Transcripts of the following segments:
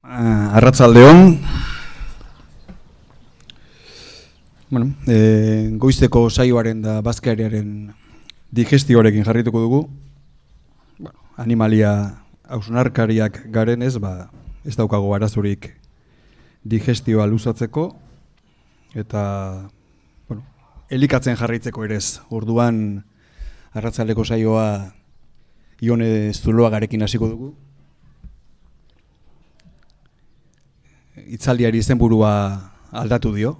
Arratsaldeon. Bueno, goizeko saioaren da bazkariaren digestioarekin jarrituko dugu. Bueno, animalia hausnarkariak garen ez daukago arazorik digestioa luzatzeko eta bueno, elikatzen jarraitzeko ere ez. Orduan arratsaldeko saioa Ione Zuloagarekin hasiko dugu. Itzaldiari izenburua aldatu dio.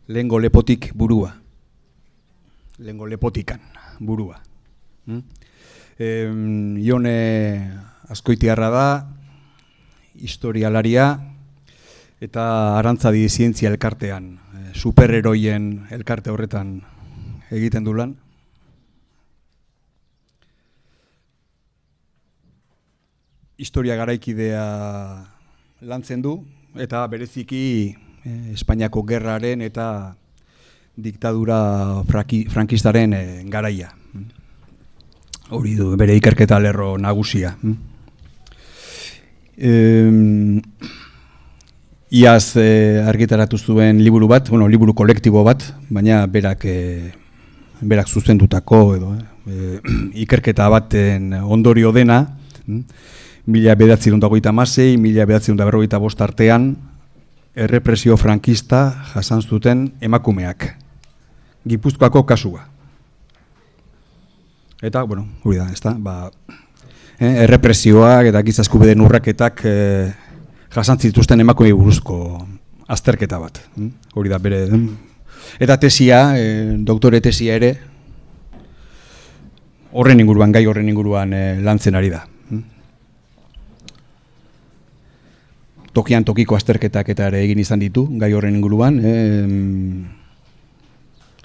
Lehengo lepotik burua. Lehengo lepotikan burua. Ione Azkoitiarra da, historialaria eta Arantzadi zientzia elkartean, superheroien elkarte horretan egiten du lan. Historia garaikidea lantzen du, eta bereziki Espainiako gerraren eta diktadura frankistaren garaia. Hori du bere ikerketa lerro nagusia. Iaz argitaratu zuen liburu bat, liburu kolektibo bat, baina berak zuzendutako edo ikerketa baten ondorio dena, 1926, 1945 artean errepresio frankista jasan zuten emakumeak. Gipuzkoako kasua. Eta, hori da, ezta? Errepresioak eta giza eskubideen urraketak jasan zituzten emakumei buruzko azterketa bat. Hori da bere. Eta tesia, doktore tesia ere, gai horren inguruan lantzen ari da. Tokian tokiko azterketak eta ere egin izan ditu, gai horren inguruan,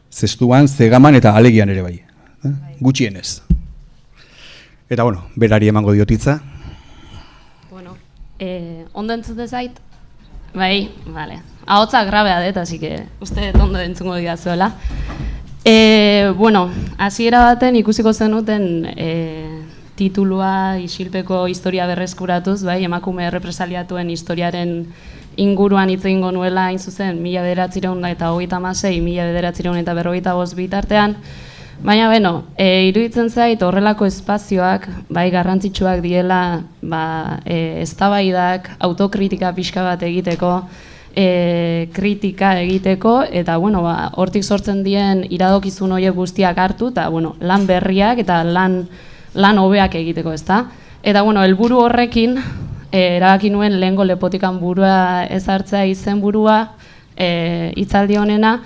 zestuan, zegaman eta alegian ere bai, gutxienez. Eta, berari emango diotitza. Ondo entzute zait? Bai, bale. Ahotza grabea dut, así que uste ondo entzungo diazuela. Hasiera baten ikusiko zenuten titulua isilpeko historia berreskuratuz, bai, emakume errepresaliatuen historiaren inguruan hitz egingo nuela hain zuzen 1936, 1945 bitartean, baina iruditzen zait horrelako espazioak bai garrantzitsuak diela eztabaidak, autokritika pixka bat egiteko, kritika egiteko eta hortik sortzen dien iradokizun horiek guztiak hartu eta lan berriak eta lan hobeak egiteko, ezta? Eta helburu horrekin erabaki nuen lehengo lepotikan burua ezartzea izenburua hitzaldi honena,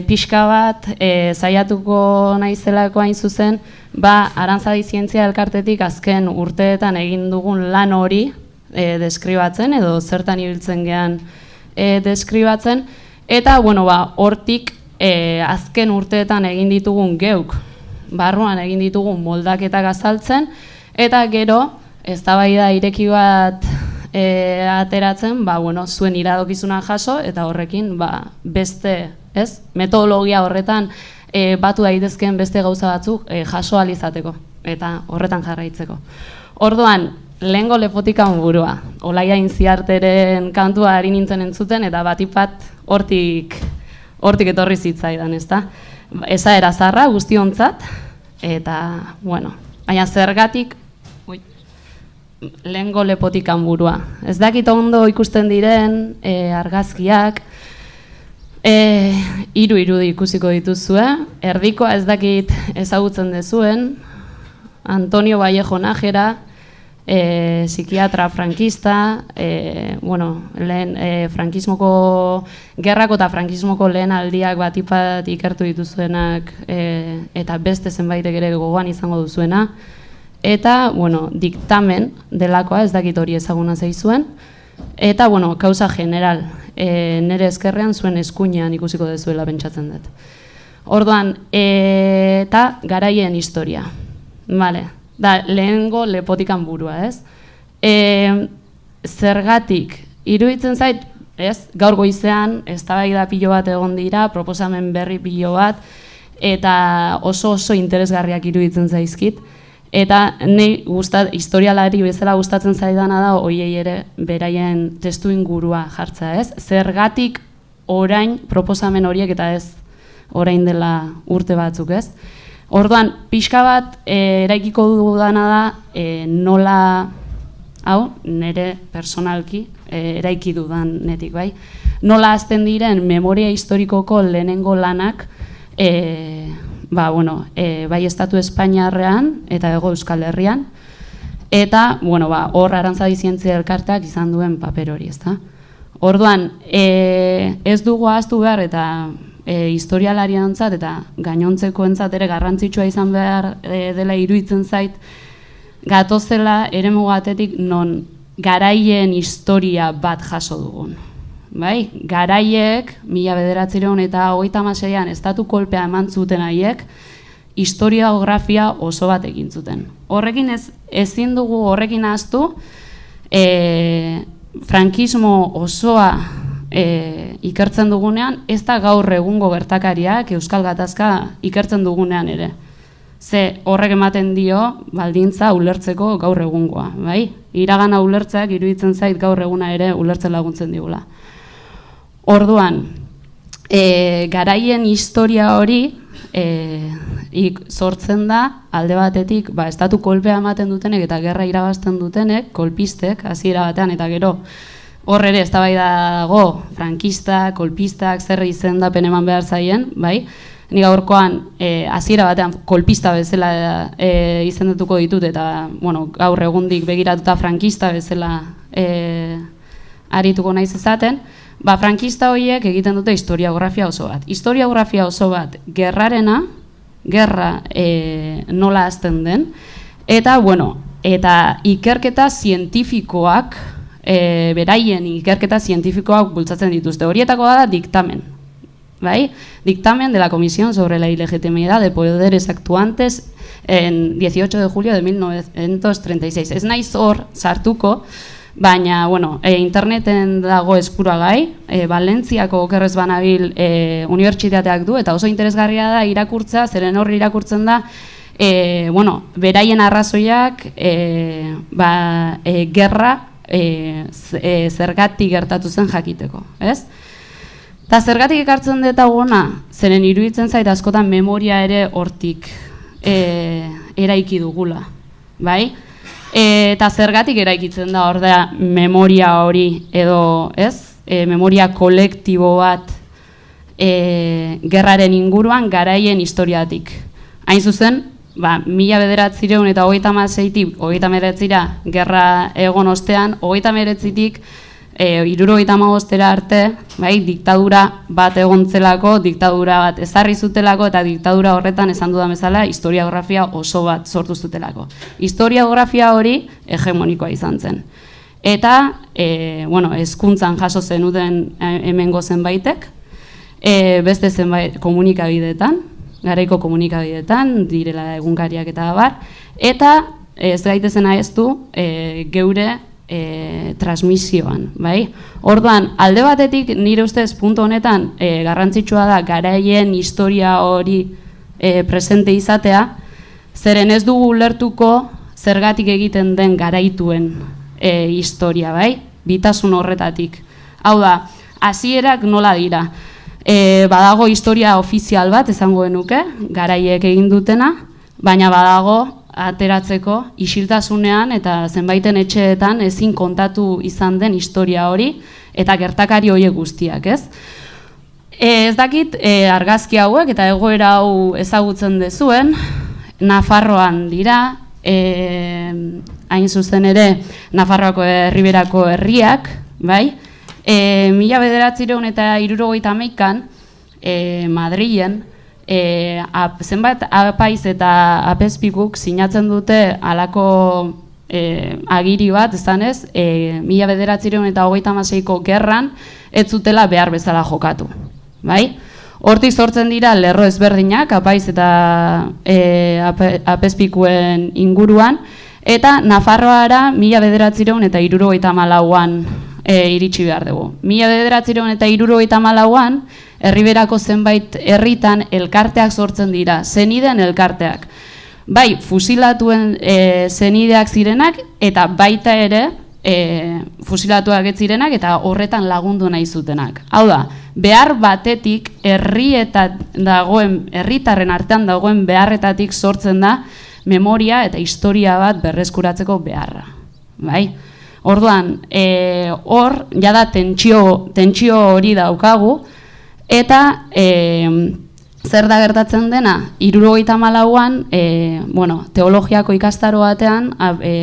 pixka bat saiatuko naizelakoa hain zuzen, Arantzadi zientzia elkartetik azken urteetan egin dugun lan hori deskribatzen edo zertan ibiltzen gean deskribatzen, eta hortik azken urteetan egin ditugun geuk barruan egin ditugun moldaketak azaltzen, eta gero, eztabaida ireki bat ateratzen, zuen iradokizuna jaso, eta horrekin beste, metodologia horretan batu daitezkeen beste gauza batzuk jaso ahal izateko, eta horretan jarraitzeko. Orduan, lehengo lepotikan burua, Olaia Intziarteren kantua ari nintzen entzuten, eta batipat hortik etorri zitzaidan, ezta? Esaera zarra guztiontzat, eta, baina zergatik lehengo lepotikan burua. Ez dakit ondo ikusten diren argazkiak, hiru irudi ikusiko dituzue, erdikoa ez dakit ezagutzen dezuen, Antonio Vallejo Nájera, psikiatra frankista, lehen frankismoko gerrako eta frankismoko lehen aldiak batipat ikertu dituzuenak eta beste zenbaitek ere gogoan izango duzuena, eta diktamen delakoa, ez dakit hori ezaguna zaizuen, eta kausa general, nire ezkerrean zuen eskuinean ikusiko dezuela pentsatzen dut. Orduan, eta garaien historia, bale. Da, lehengo lepotikan burua, ez? Zergatik, iruditzen zait, gaur goizean, eztabaida pilo bat egon dira, proposamen berri pilo bat, eta oso interesgarriak iruditzen zaizkit. Eta historialari bezala gustatzen zaidana da, hoiei ere beraien testu ingurua jartza, ez? Zergatik orain proposamen horiek eta ez orain dela urte batzuk, ez? Orduan, pixka bat eraikiko dudana da nola, hau, nire personalki eraiki dudan netik, bai? Nola azten diren memoria historikoko lehenengo lanak bai Estatu Espainiarrean eta Hego Euskal Herrian, eta hor Arantzadi Zientzia Elkarteak izan duen paper hori, ezta? Orduan, ez dugu ahaztu behar eta historialariantzat eta gainontzekoentzat ere garrantzitsua izan behar dela iruditzen zait, gatozela eremu batetik non garaien historia bat jaso dugun. Bai? Garaiek, 1936an estatu kolpea eman zuten haiek, historiografia oso bat egin zuten. Horrekin ezin dugu horrekin ahaztu, frankismo osoa ikertzen dugunean, ez da gaur egungo gertakariak Euskal Gatazka ikertzen dugunean ere. Ze horrek ematen dio baldintza ulertzeko gaur egungoa, bai? Iragana ulertzeak iruditzen zait gaur eguna ere ulertzen laguntzen digula. Orduan, garaien historia hori sortzen da alde batetik estatu kolpea ematen dutenek eta gerra irabazten dutenek, kolpistek, hasiera batean eta gero hor ere eztabaida dago, frankistak, kolpistak, zer izendapen eman behar zaien, bai? Ni gaurkoan hasiera batean kolpista bezala izendatuko ditut eta gaur egundik begiratuta frankista bezala arituko naiz ezaten. Frankista horiek egiten dute historiografia oso bat. Historiografia oso bat gerrarena, gerra nola hazten den, eta ikerketa zientifikoak, beraien ikerketa zientifikoak bultzatzen dituzte. Horietako da diktamen. Dictamen de la Comisión sobre la Ilegitimidad de Poderes Actuantes en 18 de julio de 1936. Ez naiz hor sartuko, baina, interneten dago eskuragai, Valentziako okerrez banabil unibertsitateak du, eta oso interesgarria da irakurtza, zeren horri irakurtzen da, beraien arrazoiak gerra zergatik gertatu zen jakiteko, ez? Eta zergatik ekartzen dut hona, zeren iruditzen zait askotan memoria ere hortik eraiki dugula, bai? Eta zergatik eraikitzen da hor da memoria hori edo, ez? Memoria kolektibo bat gerraren inguruan garaien historiatik. Hain zuzen, 1936-tik 1939 gerra egon ostean, 1939-tik 1975 arte, diktadura bat egontzelako, diktadura bat ezarri zutelako eta diktadura horretan esan dudan bezala historiografia oso bat sortu zutelako. Historiografia hori hegemonikoa izan zen. Eta, hezkuntzan jaso zenuten hemengo zenbaitek, beste zenbait komunikabideetan, garaiko komunikabideetan, direla egunkariak eta abar, eta ez gaitezen ahaztu geure transmisioan, bai? Orduan, alde batetik nire ustez puntu honetan garrantzitsua da garaien historia hori presente izatea, zeren ez dugu ulertuko zergatik egiten den garaituen historia, bai? Bitasun horretatik. Hau da, hasierak nola dira? Badago historia ofizial bat, esango genuke, garaiek egin dutena, baina badago ateratzeko isiltasunean eta zenbaiten etxeetan ezin kontatu izan den historia hori eta gertakari horiek guztiak, ez? Ez dakit argazki hauek eta egoera hau ezagutzen dezuen, Nafarroan dira, hain zuzen ere Nafarroako Erriberako herriak, bai? 1971an Madrilen zenbat apaiz eta apezpikuk sinatzen dute halako agiri bat, esanez, 1936ko gerran ez zutela behar bezala jokatu, bai? Hortik sortzen dira lerro ezberdinak apaiz eta apezpikuen inguruan, eta Nafarroara 1974an iritsi behar dugu. 1974an Erriberako zenbait herritan elkarteak sortzen dira, zeniden elkarteak. bai fusilatuen zenideak zirenak eta baita ere fusilatuak ez zirenak eta horretan lagundu nahi zutenak. Hau da, behar batetik herritarren artean dagoen beharretatik sortzen da memoria eta historia bat berreskuratzeko beharra. Bai? Orduan, hor, jada tentsio hori daukagu, eta zer da gertatzen dena, 74an, teologiako ikastaro batean,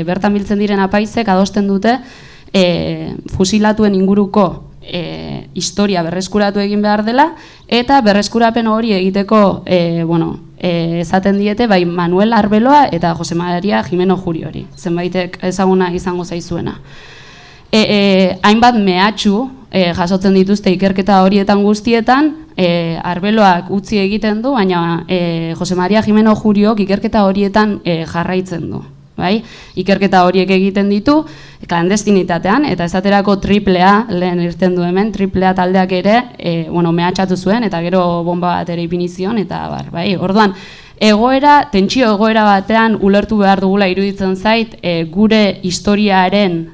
bertan biltzen diren apaizek adosten dute fusilatuen inguruko historia berreskuratu egin behar dela, eta berreskurapen hori egiteko, esaten diete, bai Manuel Arbeloa eta Jose Maria Jimeno Juriori, zenbaitek ezaguna izango zaizuena. Hainbat mehatxu jasotzen dituzte ikerketa horietan guztietan, Arbeloak utzi egiten du, baina Jose Maria Jimeno Juriok ikerketa horietan jarraitzen du. Bai? Ikerketa horiek egiten ditu, klandestinitatean, eta esaterako AAA, lehen irten du hemen, AAA taldeak ere, mehatxatu zuen, eta gero bomba bat ere ipini zion, eta bai. Orduan, tentsio egoera batean ulertu behar dugula iruditzen zait, gure historiaren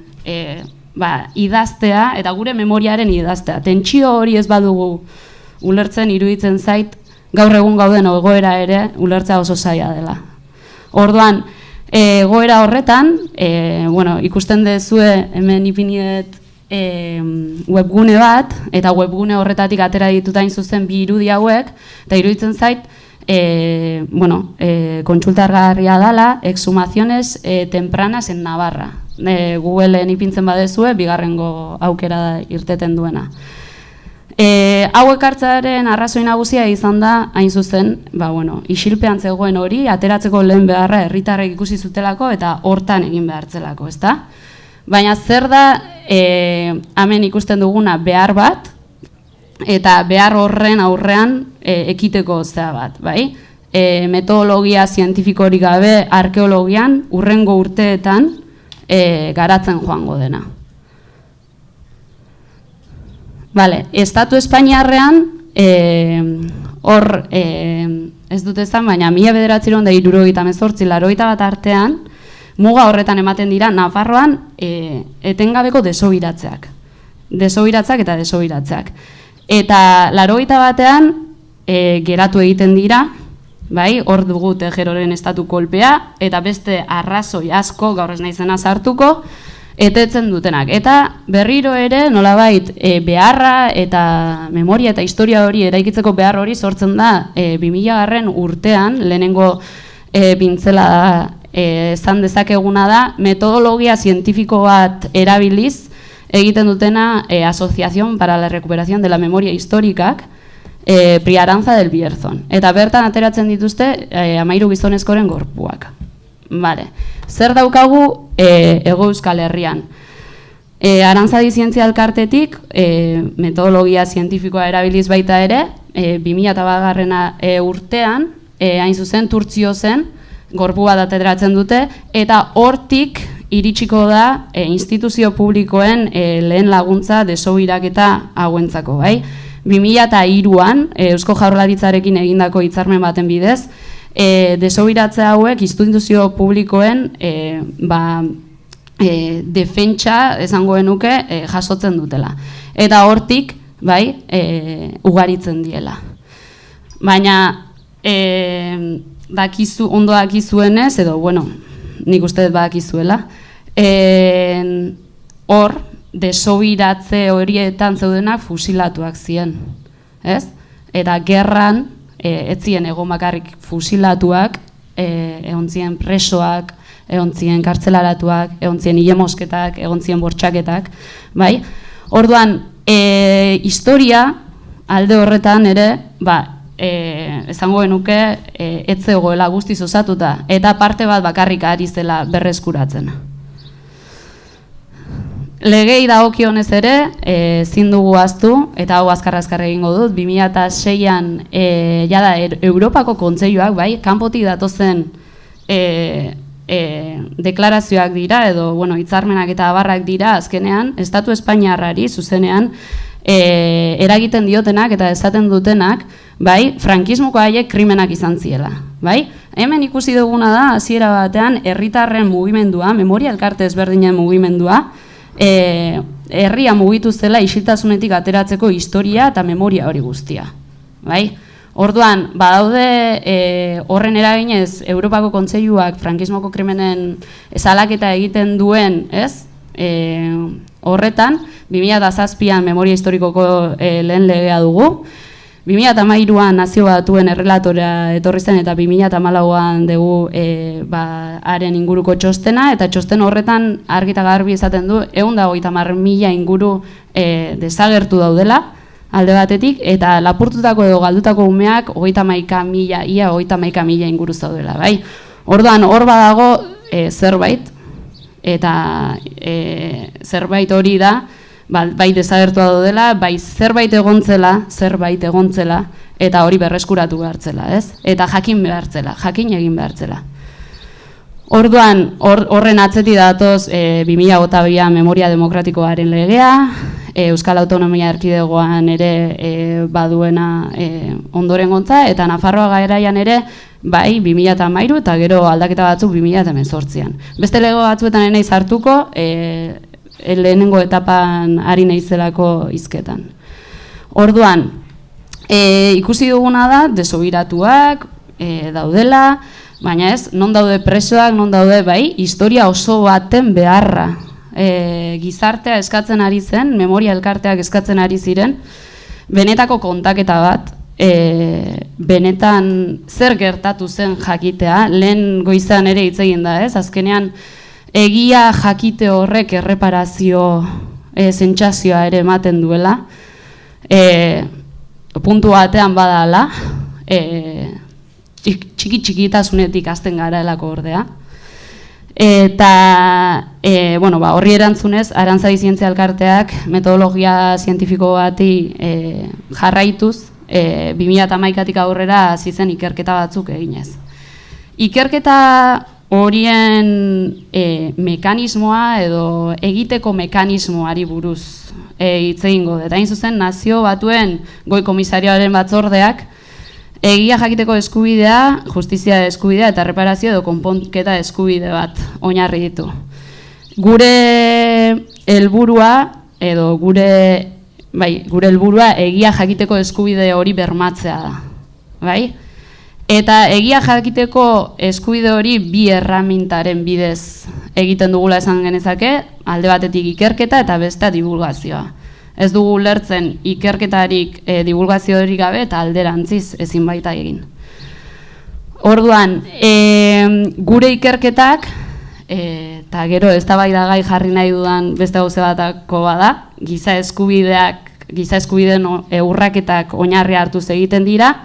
idaztea, eta gure memoriaren idaztea. Tentsio hori ez badugu ulertzen iruditzen zait, gaur egun gauden egoera ere ulertzea oso zaila dela. Orduan, egoera horretan, ikusten dezue hemen ipiniet webgune bat, eta webgune horretatik atera ditutain zuzen bi irudi hauek, eta iruditzen zait, kontsultargarria dela, exhumaciones tempranas en Navarra. Googleen ipintzen badezue, bigarrengo aukera irteten duena. Hauek hartzearen arrazoi nagusia izan da, hain zuzen, isilpean zegoen hori, ateratzeko lehen beharra herritarrek ikusi zutelako eta hortan egin behartzelako, ezta? Baina zer da, hemen ikusten duguna behar bat, eta behar horren aurrean ekiteko zea bat, bai? Metodologia zientifikorik gabe arkeologian, hurrengo urteetan garatzen joango dena. Estatu Espainiarrean, hor, ez dut ezan, baina 1978 bat artean, muga horretan ematen dira, Nafarroan etengabeko desobiratzeak. Desobiratzeak eta desobiratzeak. Eta 80 batean geratu egiten dira, bai, hor dugu Tejeroren estatu kolpea, eta beste arrazoi asko, gaur ez naizena sartuko, etetzen dutenak. Eta berriro ere, nolabait, beharra eta memoria eta historia hori eraikitzeko behar hori sortzen da 2000 urtean, lehenengo bintzela esan dezakeguna da, metodologia zientifiko bat erabiliz egiten dutena Asociación para la Recuperación de la Memoria Históricak, Priaranza del Bierzon. Eta bertan ateratzen dituzte 13 gizonezkoren gorpuak. Zer daukagu Hego Euskal Herrian? Arantzadi Zientzia Elkartetik metodologia zientifikoa erabiliz baita ere, 2000 urtean, hain zuzen, Turtziozen gorpu bat ateratzen dute, eta hortik iritsiko da instituzio publikoen lehen laguntza desobiraketa hauentzako, bai? 2003an, Eusko Jaurlaritzarekin egindako hitzarmen baten bidez, desobiratze hauek instituzio publikoen defentsa esango genuke jasotzen dutela. Eta hortik, bai, ugaritzen diela. Baina, ondo dakizuenez, edo, nik uste dut badakizuela, hor, desobiratze horietan zeudenak fusilatuak ziren, ez? Eta gerran, ez ziren egon bakarrik fusilatuak, egon ziren presoak, egon ziren kartzelaratuak, egon ziren hilemosketak, egon ziren bortxaketak, bai? Orduan, historia alde horretan ere, esango genuke, ez zegoela guztiz osatuta, eta parte bat bakarrik ari zela berreskuratzen. Legei dagokionez ere, ezin dugu ahaztu, eta hau azkar egingo dut, 2006an jada Europako Kontseiluak, bai, kanpotik datozen deklarazioak dira, edo hitzarmenak eta abarrak dira azkenean, Estatu Espainiarrari zuzenean eragiten diotenak eta esaten dutenak, bai, frankismoko haiek krimenak izan ziela, bai? Hemen ikusi duguna da, hasiera batean, herritarren mugimendua, memoria elkarte ezberdinen mugimendua, herria mugitu zela isiltasunetik ateratzeko historia eta memoria hori guztia, bai? Orduan, badaude horren eraginez Europako Kontseiluak frankismoko krimenen salaketa egiten duen, ez? Horretan, 2007an memoria historikoko lehen legea dugu, 2013an Nazio Batuen errelatora etorri zen eta 2014an dugu haren inguruko txostena, eta txosten horretan argi eta garbi esaten du 150.000 inguru desagertu daudela alde batetik, eta lapurtutako edo galdutako umeak 31.000 inguru zaudela, bai? Orduan, hor badago zerbait, eta zerbait hori da, bai desagertua daudela, bai zerbait egontzela, eta hori berreskuratu behartzela, ez? Eta jakin egin behartzela. Orduan, horren atzeti datoz 2022an memoria demokratikoaren legea, Euskal Autonomia Erkidegoan ere baduena ondorengontza, eta Nafarroa garaian ere bai 2013 eta gero aldaketa batzuk 2018an. Beste lego batzuetan naiz hartuko, lehenengo etapan ari naizelako hizketan. Orduan, ikusi duguna da, desobiratuak daudela, baina ez, non daude presoak, non daude bai, historia oso baten beharra. Gizartea eskatzen ari zen, memoria elkarteak eskatzen ari ziren, benetako kontaketa bat, benetan zer gertatu zen jakitea, lehen goizan ere hitz egin da, ez? Azkenean, egia jakite horrek erreparazio sentsazioa ere ematen duela, puntu batean badala, txiki-txikitasunetik hasten garaelako ordea. Eta horri erantzunez, Arantzadi Zientzia Elkarteak metodologia zientifiko bati jarraituz, 2011tik aurrera hasi zen ikerketa batzuk eginez. Ikerketa horien mekanismoa edo egiteko mekanismoari buruz hitz egingo dut. Hain zuzen, Nazio Batuen Goi Komisarioaren batzordeak egia jakiteko eskubidea, justizia eskubidea eta reparazio edo konponketa eskubide bat oinarri ditu. Gure helburua edo gure helburua egia jakiteko eskubide hori bermatzea da, bai? Eta egia jakiteko eskubide hori bi erramintaren bidez egiten dugula esan genezake, alde batetik ikerketa eta bestea divulgazioa. Ez dugu ulertzen ikerketarik divulgaziorik gabe eta alderantziz ezin baita egin. Orduan, gure ikerketak, eta gero eztabaidagai jarri nahi dudan beste gauze batako bada, giza eskubideen urraketak oinarri hartuz egiten dira,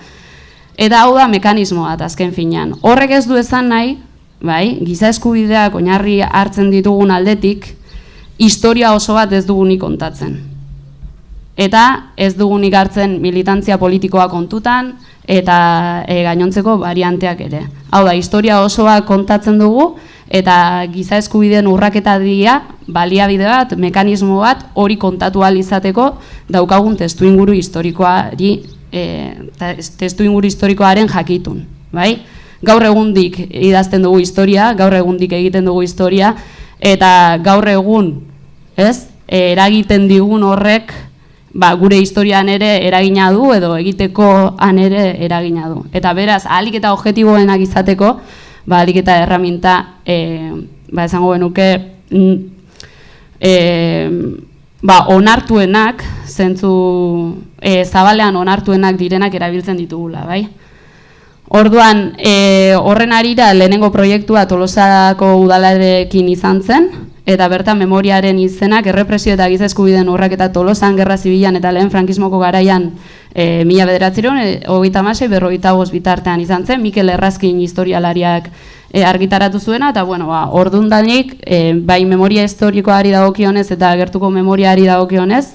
eta hau da mekanismo bat azken finean. Horrek ez du esan nahi, bai, giza eskubideak oinarri hartzen ditugun aldetik, historia oso bat ez dugunik kontatzen. Eta ez dugunik hartzen militantzia politikoa kontutan eta gainontzeko varianteak ere. Hau da, historia osoa kontatzen dugu eta giza eskubideen urraketa dira baliabide bat, mekanismo bat hori kontatu ahal izateko daukagun testuinguru historikoaren jakitun, bai? Gaur egundik idazten dugu historia, gaur egundik egiten dugu historia, eta gaur egun, ez? Eragiten digun horrek gure historian ere eragina du edo egitekoan ere eragina du. Eta beraz, ahalik eta objektiboenak izateko, ahalik eta erraminta, esango benuke, onartuenak, zentzu zabalean onartuenak direnak erabiltzen ditugula, bai? Orduan, horren arira lehenengo proiektua Tolosako udalarekin izan zen, eta bertan memoriaren izenak errepresio eta giza eskubideen urraketa Tolosan, Gerra Zibilan eta lehen frankismoko garaian 1936-45 bitartean izan zen, Mikel Errazkin historialariak argitaratu zuena, eta ordundanik, bai memoria historikoari dagokionez eta gertuko memoriari dagokionez,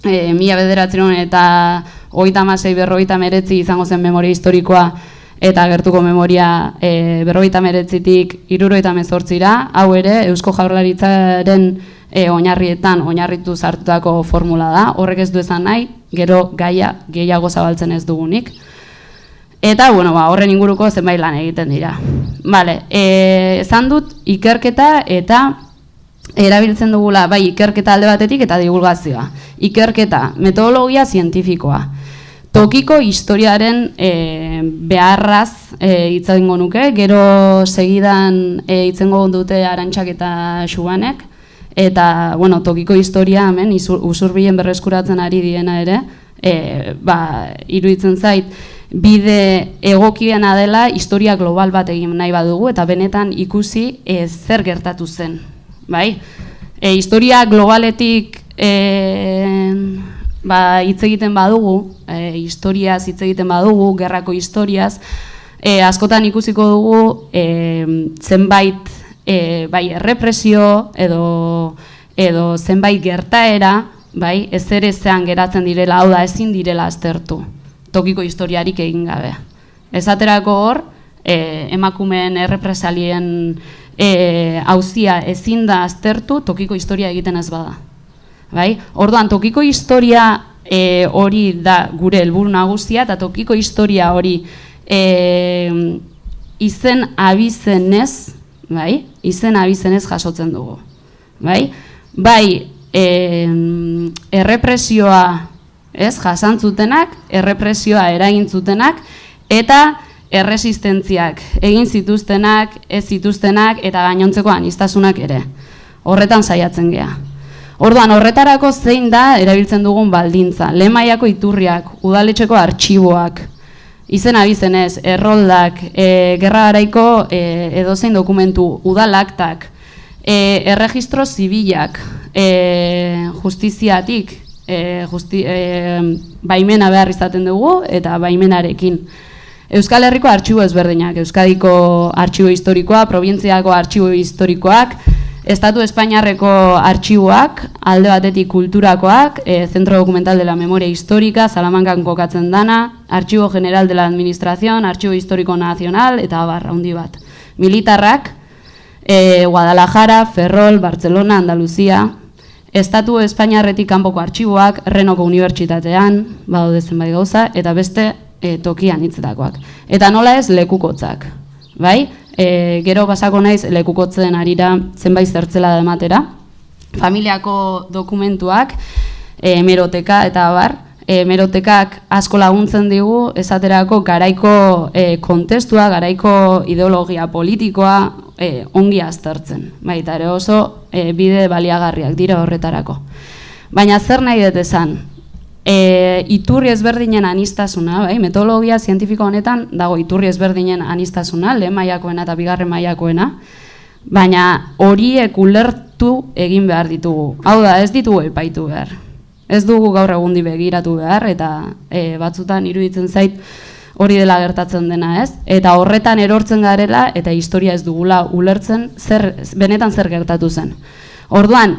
1936-49 izango zen memoria historikoa eta gertuko memoria 59tik 78ra, hau ere Eusko Jaurlaritzaren oinarrietan oinarritu sartutako formula da, horrek ez du esan nahi, gero gaia gehiago zabaltzen ez dugunik. Eta, bueno, horren inguruko zenbait lan egiten dira. Vale, esan dut ikerketa eta erabiltzen dugula, bai, ikerketa alde batetik eta divulgazioa. Ikerketa, metodologia zientifikoa. Tokiko historiaren beharraz hitz egingo nuke, gero segidan hitz egingo dute Arantxak eta Xuanek, eta, bueno, tokiko historia hemen usurbilen berreskuratzen ari diena ere, iruditzen zait, bide egokiena dela historia global bat egin nahi badugu, eta benetan ikusi zer gertatu zen. Bai? Historia globaletik hitz egiten badugu, historiaz hitz egiten badugu, gerrako historiaz, askotan ikusiko dugu zenbait bai errepresio edo zenbait gertaera, bai, ezerezean geratzen direla, hau da ezin direla aztertu, tokiko historiarik egin gabe. Esaterako hor, emakumeen errepresalien auzia ezin da aztertu tokiko historia egiten ez bada. Bai? Orduan, tokiko historia hori da gure helburu nagusia, eta tokiko historia hori izen abizenez, bai? Izen abizenez jasotzen dugu. Bai? Bai, errepresioa jasantzutenak, errepresioa eragintzutenak, eta erresistentziak egin zituztenak, ez zituztenak, eta gainontzeko aniztasunak ere. Horretan saiatzen gea. Orduan, horretarako zein da erabiltzen dugun baldintza. Lehen mailako iturriak, udaletxeko artxiboak, izen abizenez, erroldak, gerra garaiko edozein dokumentu, udalaktak, erregistro zibilak, justiziatik, baimena behar izaten dugu, eta baimenarekin. Euskal Herriko artxibo ezberdinak, Euskadiko artxibo historikoa, probintziako artxibo historikoak, Estatu Espainiarreko artxiboak, alde batetik kulturakoak, Centro Documental de la Memoria Histórica, Salamankan kokatzen dana, Archivo General de la Administración, Archivo Histórico Nacional, eta barra handi bat. Militarrak, Guadalajara, Ferrol, Barcelona, Andaluzia, Estatu Espainiarretik kanpoko artxiboak, Renoko Unibertsitatean, badaude zenbait gauza, eta beste tokian hitzetakoak. Eta nola ez lekukotzak, bai? Gero pasako naiz lekukotzen arira zenbait zertzela ematera. Familiako dokumentuak, hemeroteka eta bar, hemerotekak asko laguntzen digu, esaterako garaiko kontestua, garaiko ideologia politikoa ongi aztertzen. Baita ere oso bide baliagarriak dira horretarako. Baina zer nahi dut esan? Iturri ezberdinen aniztasuna, bai? Metodologia zientifiko honetan dago iturri ezberdinen aniztasuna, lehen mailakoena eta bigarren mailakoena, baina horiek ulertu egin behar ditugu. Hau da, ez ditugu epaitu behar. Ez dugu gaur egundi begiratu behar, eta batzutan iruditzen zait hori dela gertatzen dena, ez? Eta horretan erortzen garela, eta historia ez dugula ulertzen, benetan zer gertatu zen. Orduan,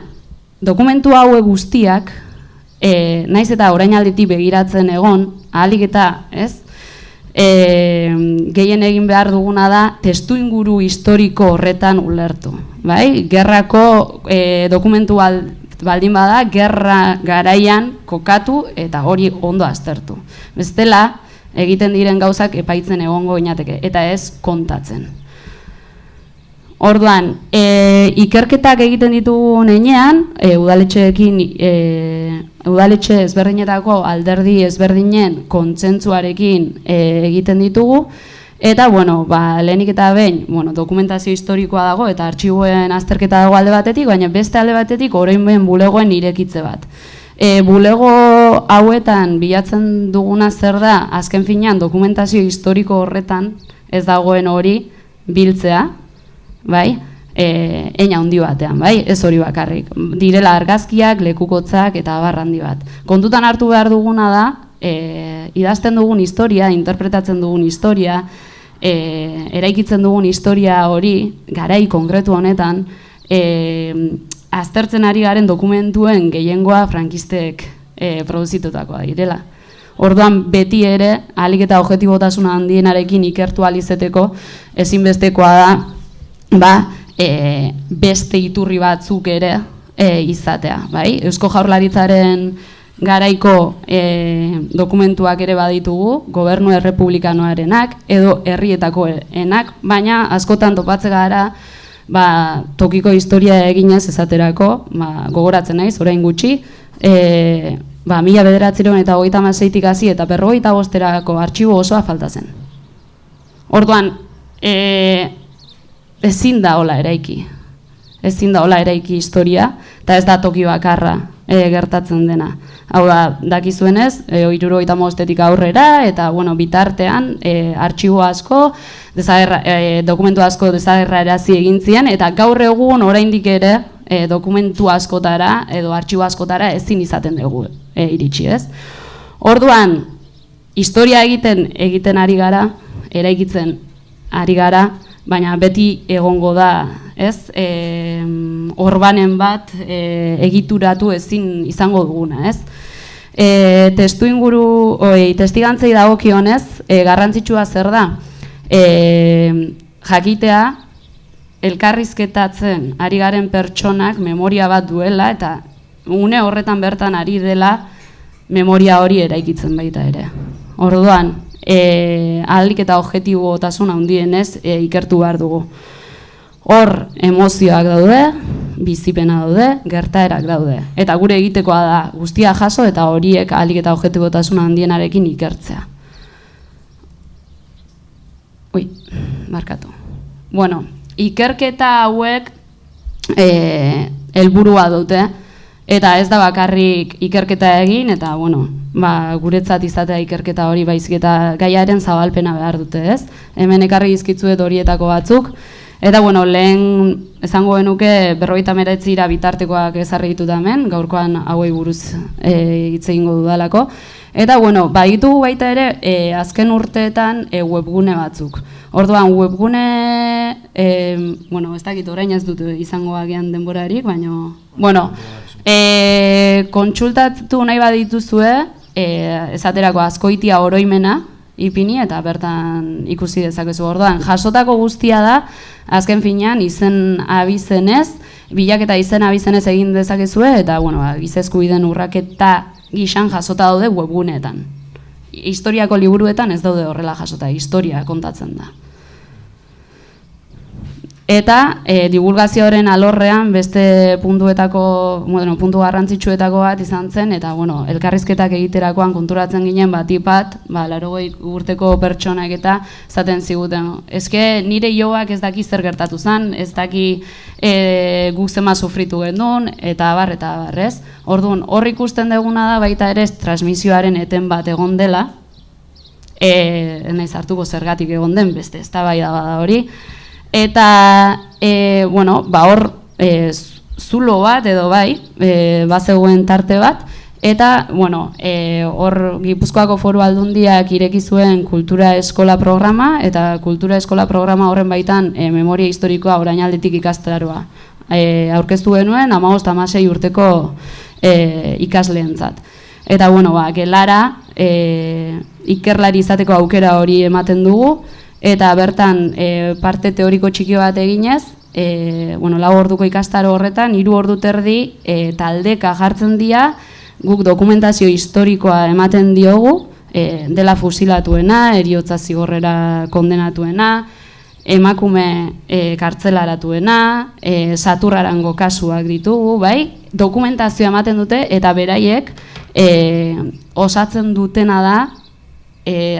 dokumentu hauek guztiak, naiz eta orainalditik begiratzen egon, ahalik eta, ez? Gehien egin behar duguna da testuinguru historiko horretan ulertu, bai? Gerrako dokumentu baldin bada, gerra garaian kokatu eta hori ondo aztertu. Bestela, egiten diren gauzak epaitzen egongo inateke, eta ez kontatzen. Orduan, ikerketak egiten ditugu nenean, udaletxe ezberdinetako alderdi ezberdinen kontsentsuarekin egiten ditugu, eta, bueno, lehenik eta behin, dokumentazio historikoa dago, eta artxiboen azterketa dago alde batetik, baina beste alde batetik orain behin bulegoen irekitze bat. Bulego hauetan bilatzen duguna zer da, azken finean dokumentazio historiko horretan ez dagoen hori biltzea, bai? Eina handi batean, bai? Ez hori bakarrik. Direla argazkiak, lekukotzak eta abar handi bat. Kontutan hartu behar duguna da, idazten dugun historia, interpretatzen dugun historia, eraikitzen dugun historia hori, garai konkretu honetan, aztertzen ari garen dokumentuen gehiengoa frankistek produzitutakoa direla. Orduan beti ere, ahalik eta objetibotasuna handienarekin ikertu ahal izeteko, ezinbestekoa da, beste iturri batzuk ere izatea, bai? Eusko Jaurlaritzaren garaiko dokumentuak ere baditugu, gobernu errepublikanoarenak edo herrietakoenak, baina askotan topatze gara tokiko historia eginez esaterako, gogoratzen naiz, orain gutxi, 1936tik hasi eta 55erako artxibo osoa falta zen. Orduan, ezin da hola eraiki. Ezin da hola eraiki historia, eta ez da toki bakarra gertatzen dena. Hau da, dakizuenez, 1975etik aurrera, eta bitartean artxibo asko, dokumentu asko desagerrarazi egin ziren, eta gaur egun oraindik ere dokumentu askotara edo artxibo askotara ezin izaten dugu iritsi, ez? Orduan, historia egiten ari gara, eraikitzen ari gara, baina beti egongo da, ez? Orbanen bat egituratu ezin izango duguna, ez? Testigantzei dagokionez, garrantzitsua zer da? Jakitea, elkarrizketatzen ari garen pertsonak memoria bat duela, eta une horretan bertan ari dela memoria hori eraikitzen baita ere. Orduan, ahalik eta objektibotasun handienez ikertu behar dugu. Hor emozioak daude, bizipena daude, gertaerak daude. Eta gure egitekoa da guztia jaso eta horiek ahalik eta objektibotasun handienarekin ikertzea. Bueno, ikerketa hauek helburua dute, eta ez da bakarrik ikerketa egin, eta guretzat izatea ikerketa hori baizik eta gaiaren zabalpena behar dute, ez? Hemen ekarri dizkitzuet horietako batzuk, eta lehen esango genuke 59 bitartekoak ezarri ditut hemen, gaurkoan hauei buruz hitz egingo dudalako. Eta baditugu baita ere azken urteetan webgune batzuk. Orduan webgune, ez dakit orain ez dut izango agian denborarik, baina kontsultatu nahi badituzue, esaterako Azkoitia oroimena ipini eta bertan ikusi dezakezu. Orduan jasotako guztia da azken finean izen abizenez, bilaketa izen abizenez egin dezakezue, eta giza eskubideen urraketa gizan jasota daude webguneetan. Historiako liburuetan ez daude horrela jasota, historia kontatzen da. Eta divulgazioaren alorrean beste puntu garrantzitsuetako bat izan zen, eta elkarrizketak egiterakoan konturatzen ginen batipat, 80 urteko pertsonak eta zaten ziguten. Ezke nire joak ez daki zer gertatu zen, ez daki guk zema sufritu genuen, eta abar, ez? Orduan, hor ikusten duguna da baita ere transmisioaren eten bat egon dela, naiz hartuko zergatik egon den, beste eztabaida bada hori, eta hor zulo bat edo bazegoen tarte bat, eta hor Gipuzkoako Foru Aldundiak ireki zuen kultura eskola programa, eta kultura eskola programa horren baitan memoria historikoa orainaldetik ikastaroa aurkeztu genuen 15-16 urteko ikasleentzat. Eta gelara ikerlari izateko aukera hori ematen dugu, eta bertan parte teoriko txiki bat eginez, 4 orduko ikastaro horretan, 3 ordu terdi taldeka jartzen dira, guk dokumentazio historikoa ematen diogu, dela fusilatuena, heriotza zigorrera kondenatuena, emakume kartzelaratuena, saturrarango kasuak ditugu, dokumentazioa ematen dute, eta beraiek osatzen dutena da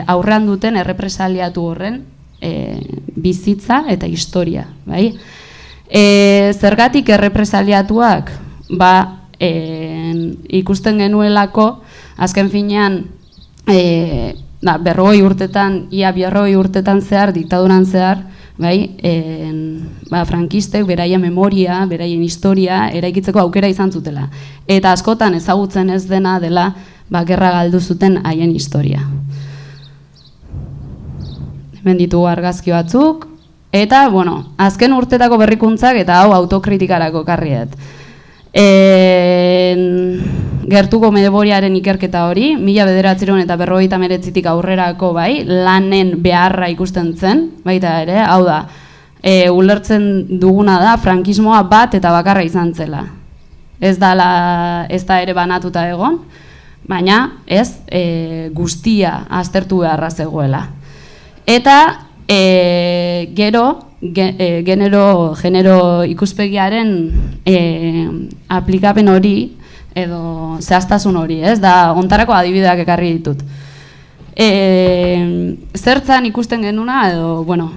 aurrean duten errepresaliatu horren bizitza eta historia. Zergatik errepresaliatuak? Ikusten genuelako, azken finean, 40 urtetan, ia 40 urtetan zehar, diktaduran zehar, frankistek beraien memoria, beraien historia eraikitzeko aukera izan zutela. Eta askotan ezagutzen ez dena dela gerra galdu zuten haien historia. Hemen ditugu argazki batzuk, eta, azken urtetako berrikuntzak eta hau autokritikarako karriet. Gertuko memoriaren ikerketa hori, 1959tik aurrerako lanen beharra ikusten zen, baita ere, hau da, ulertzen duguna da, frankismoa bat eta bakarra izan zela. ez da ere banatuta egon, baina ez guztia aztertu beharra zegoela. Eta gero, genero ikuspegiaren aplikapen hori, edo zehaztasun hori, ez? Da, ontarako adibideak ekarri ditut. Zertzan ikusten genuna, edo, bueno,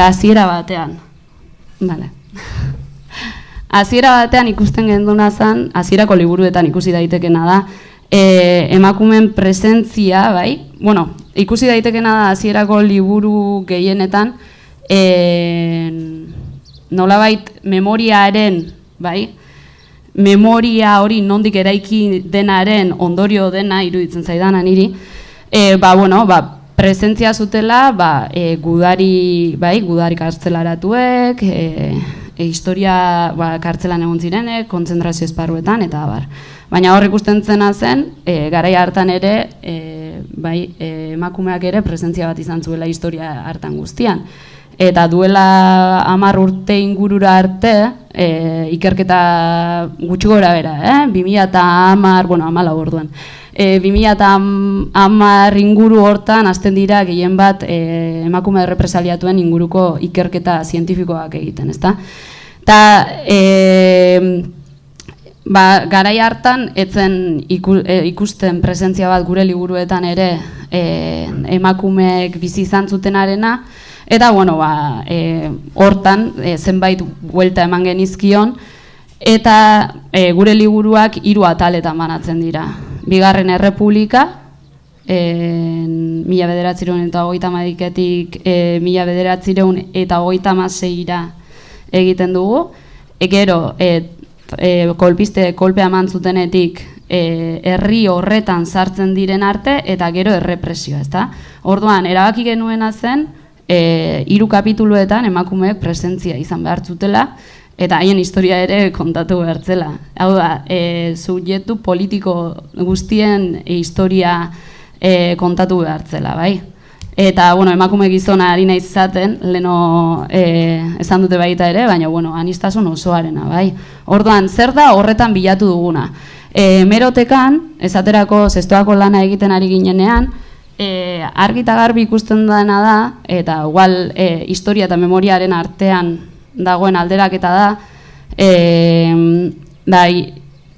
hasiera batean. Vale. Hasiera batean ikusten genduna zen, hasierako liburuetan ikusi daitekena da, emakumeen presentzia, bai? Bueno, ikusi daitekena da hasierako liburu gehienetan, nolabait memoriaren, bai? Memoria hori nondik eraiki denaren ondorio dena iruditzen zaidana niri, presentzia zutela gudari kartzelaratuek, historia kartzelan egon zirenek, kontzentrazio esparruetan, eta abar. Baina hor ikusten zena zen, garai hartan ere, emakumeak ere presentzia bat izan zuela historia hartan guztian. Eta duela 10 urte ingurura arte, ikerketa gutxi gora bera, 2010, bueno, 14 orduan. 2010 inguru hortan hasten dira gehien bat emakume errepresaliatuen inguruko ikerketa zientifikoak egiten, ezta? Eta garai hartan etzen ikusten presentzia bat gure liburuetan ere emakumeek bizi izan zutenarena, eta hortan zenbait buelta eman genizkion, eta gure liburuak 3 ataletan banatzen dira. Bigarren Errepublika, 1930etik 1936ra egiten dugu. Gero, kolpea eman zutenetik herri horretan sartzen diren arte, eta gero errepresioa, ezta? Orduan, erabaki genuena zen, 3 kapituluetan emakumeek presentzia izan behar zutela, eta haien historia ere kontatu behartzela. Hau da, subjektu politiko guztien historia kontatu behartzela, bai? Eta, emakume gizona ari naiz izaten, leno esan dute baita ere, baina, aniztasun osoarena, bai? Orduan, zer da horretan bilatu duguna? Hemerotekan, esaterako zestoako lana egiten ari ginenean, argi eta garbi ikusten dena da, eta igual historia eta memoriaren artean dagoen alderaketa da,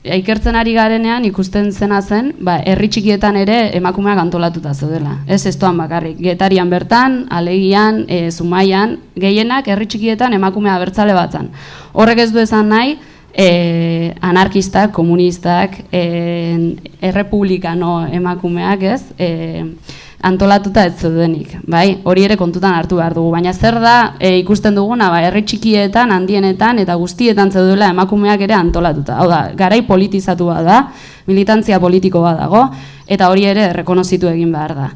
ikertzen ari garenean ikusten zena zen, herri txikietan ere emakumeak antolatuta zeudela. Ez estoan bakarrik, Getarian bertan, Alegian, Zumaian, gehienak herri txikietan emakume abertzale batzan. Horrek ez du esan nahi, anarkistak, komunistak, errepublikano emakumeak, ez? Antolatuta ez zeudenik, bai? Hori ere kontutan hartu behar dugu, baina zer da ikusten duguna, herri txikietan, handienetan eta guztietan zeudela emakumeak ere antolatuta. Hau da, garai politizatua da, militantzia politikoa dago, eta hori ere errekonozitu egin behar da.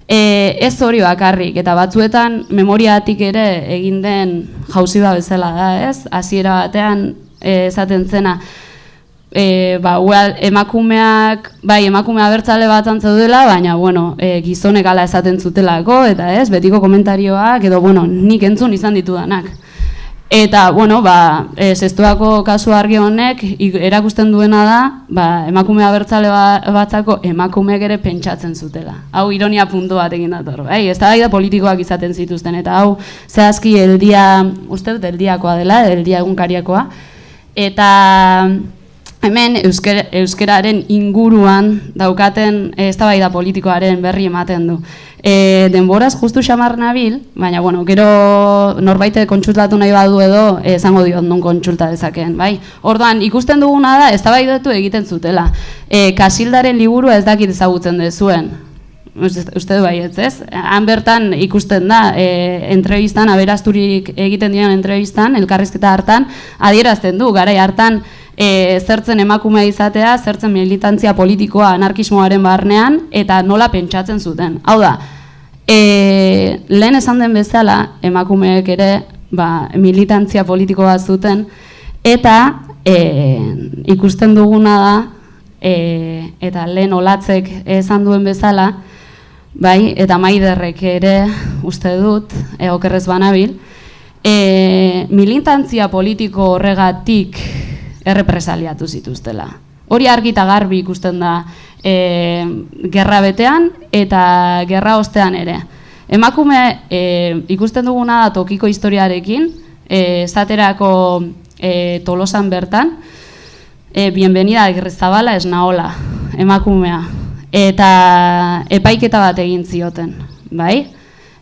Ez hori bakarrik, eta batzuetan memoriatik ere egin den jauzi bezala da, ez? Hasiera batean esaten zena, emakumeak, emakume abertzale bat antzaudela, baina, gizonek ala esaten zutelako, eta ez, betiko komentarioak, edo, nik entzun izan ditudanak. Eta, zestoako kasu argi honek, erakusten duena da, emakume abertzale batzako emakumeek ere pentsatzen zutela. Hau ironia puntu bat egin dator, bai? Ez da politikoak izaten zituzten, eta hau, zehazki uste dut eldiakoa dela, eldia egunkariakoa, eta hemen euskeraren inguruan daukaten eztabaida politikoaren berri ematen du. Denboraz justu xamar nabil, baina gero norbaite kontsultatu nahi badu edo esango diot non kontsulta dezakeen, bai? Orduan ikusten duguna da eztabaidatu egiten zutela. Kasildaren liburua ez dakit ezagutzen dezuen. Uste du baietz, ez? Han bertan ikusten da, entrevistan, aberasturik egiten diren entrevistan, elkarrizketa hartan, adierazten du, garai hartan zertzen emakumea izatea, zertzen militantzia politikoa anarkismoaren barnean, eta nola pentsatzen zuten. Hau da, lehen esan den bezala, emakumeek ere militantzia politikoa zuten, eta ikusten duguna da, eta lehen olatzek esan duen bezala, bai, eta Maiderrek ere uste dut, okerrez banabil, militantzia politiko horregatik errepresaliatu zituztela. Hori argi eta garbi ikusten da gerra betean eta gerra ostean ere. Emakume ikusten duguna da tokiko historiarekin, esaterako Tolosan bertan, bienvenida Agirrezabala Esnaola, emakumea. Eta epaiketa bat egin zioten, bai?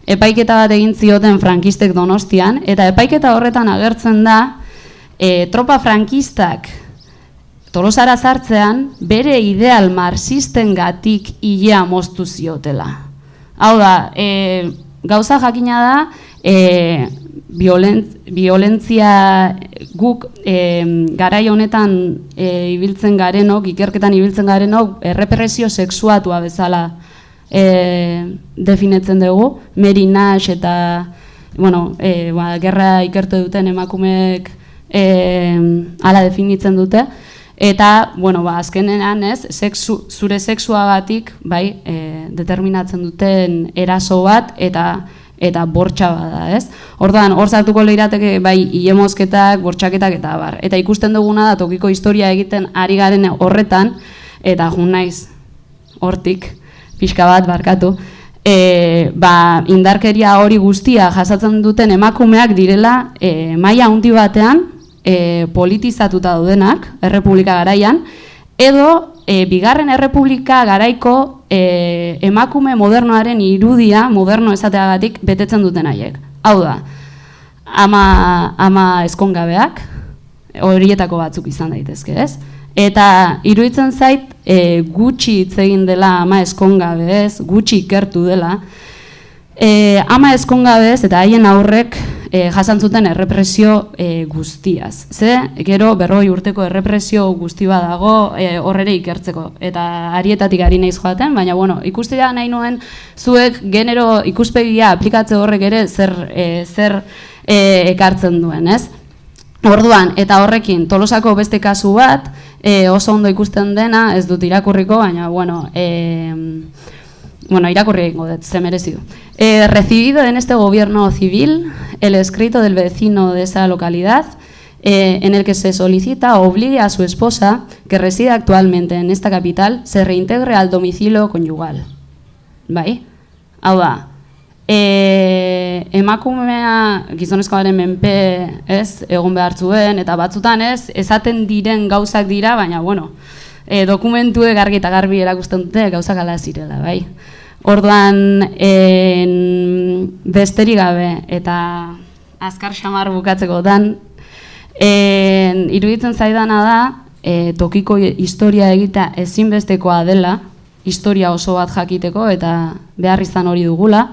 Epaiketa bat egin zioten frankistek Donostian, eta epaiketa horretan agertzen da tropa frankistak Tolosara sartzean bere ideal marxistengatik ilea moztu ziotela. Hau da, gauza jakina da, violentzia guk garai honetan ibiltzen garenok, ikerketan ibiltzen garenok, errepresio sexuatua bezala definitzen dugu. Mary Nash eta gerra ikertu duten emakumeek hala definitzen dute. Eta, azkenean zure sexuagatik determinatzen duten eraso bat eta bortxa bada, ez? Orduan, hor sartuko lirateke ilemozketak, bortxaketak eta abar. Eta ikusten duguna da tokiko historia egiten ari garen horretan, eta jun naiz hortik, pixka bat barkatu, indarkeria hori guztia jasatzen duten emakumeak direla maila handi batean politizatuta daudenak, errepublika garaian, edo bigarren errepublika garaiko emakume modernoaren irudia, moderno esateagatik, betetzen duten haiek. Hau da, ama ezkongabeak, horietako batzuk izan daitezke, ez? Eta iruditzen zait gutxi hitz egin dela ama ezkongabez, gutxi ikertu dela, ama ezkongabez eta haien aurrek jasantzuten errepresio guztiaz. Gero 40 urteko errepresio guzti bat dago horrere ikertzeko. Eta arietatik ari naiz joaten, baina ikustea nahi nuen zuek genero ikuspegia aplikatze horrek ere zer ekartzen duen, ez? Orduan, eta horrekin, Tolosako beste kasu bat, oso ondo ikusten dena, ez dut irakurriko, baina, irakurri egingo dut, ze merezi du. Recibido en este gobierno civil el escrito del vecino de esa localidad en el que se solicita obligue a su esposa, que reside actualmente en esta capital, se reintegre al domicilio conyugal. Bai? Hau da, emakumea gizonezkoaren menpe egon behar zuen, eta batzutan esaten diren gauzak dira, baina, dokumentuek argi eta garbi erakusten dute gauzak ala zirela, bai? Orduan, besterik gabe eta azkar xamar bukatzekotan, iruditzen zaidana da, tokiko historia egita ezinbestekoa dela, historia oso bat jakiteko eta behar izan hori dugula,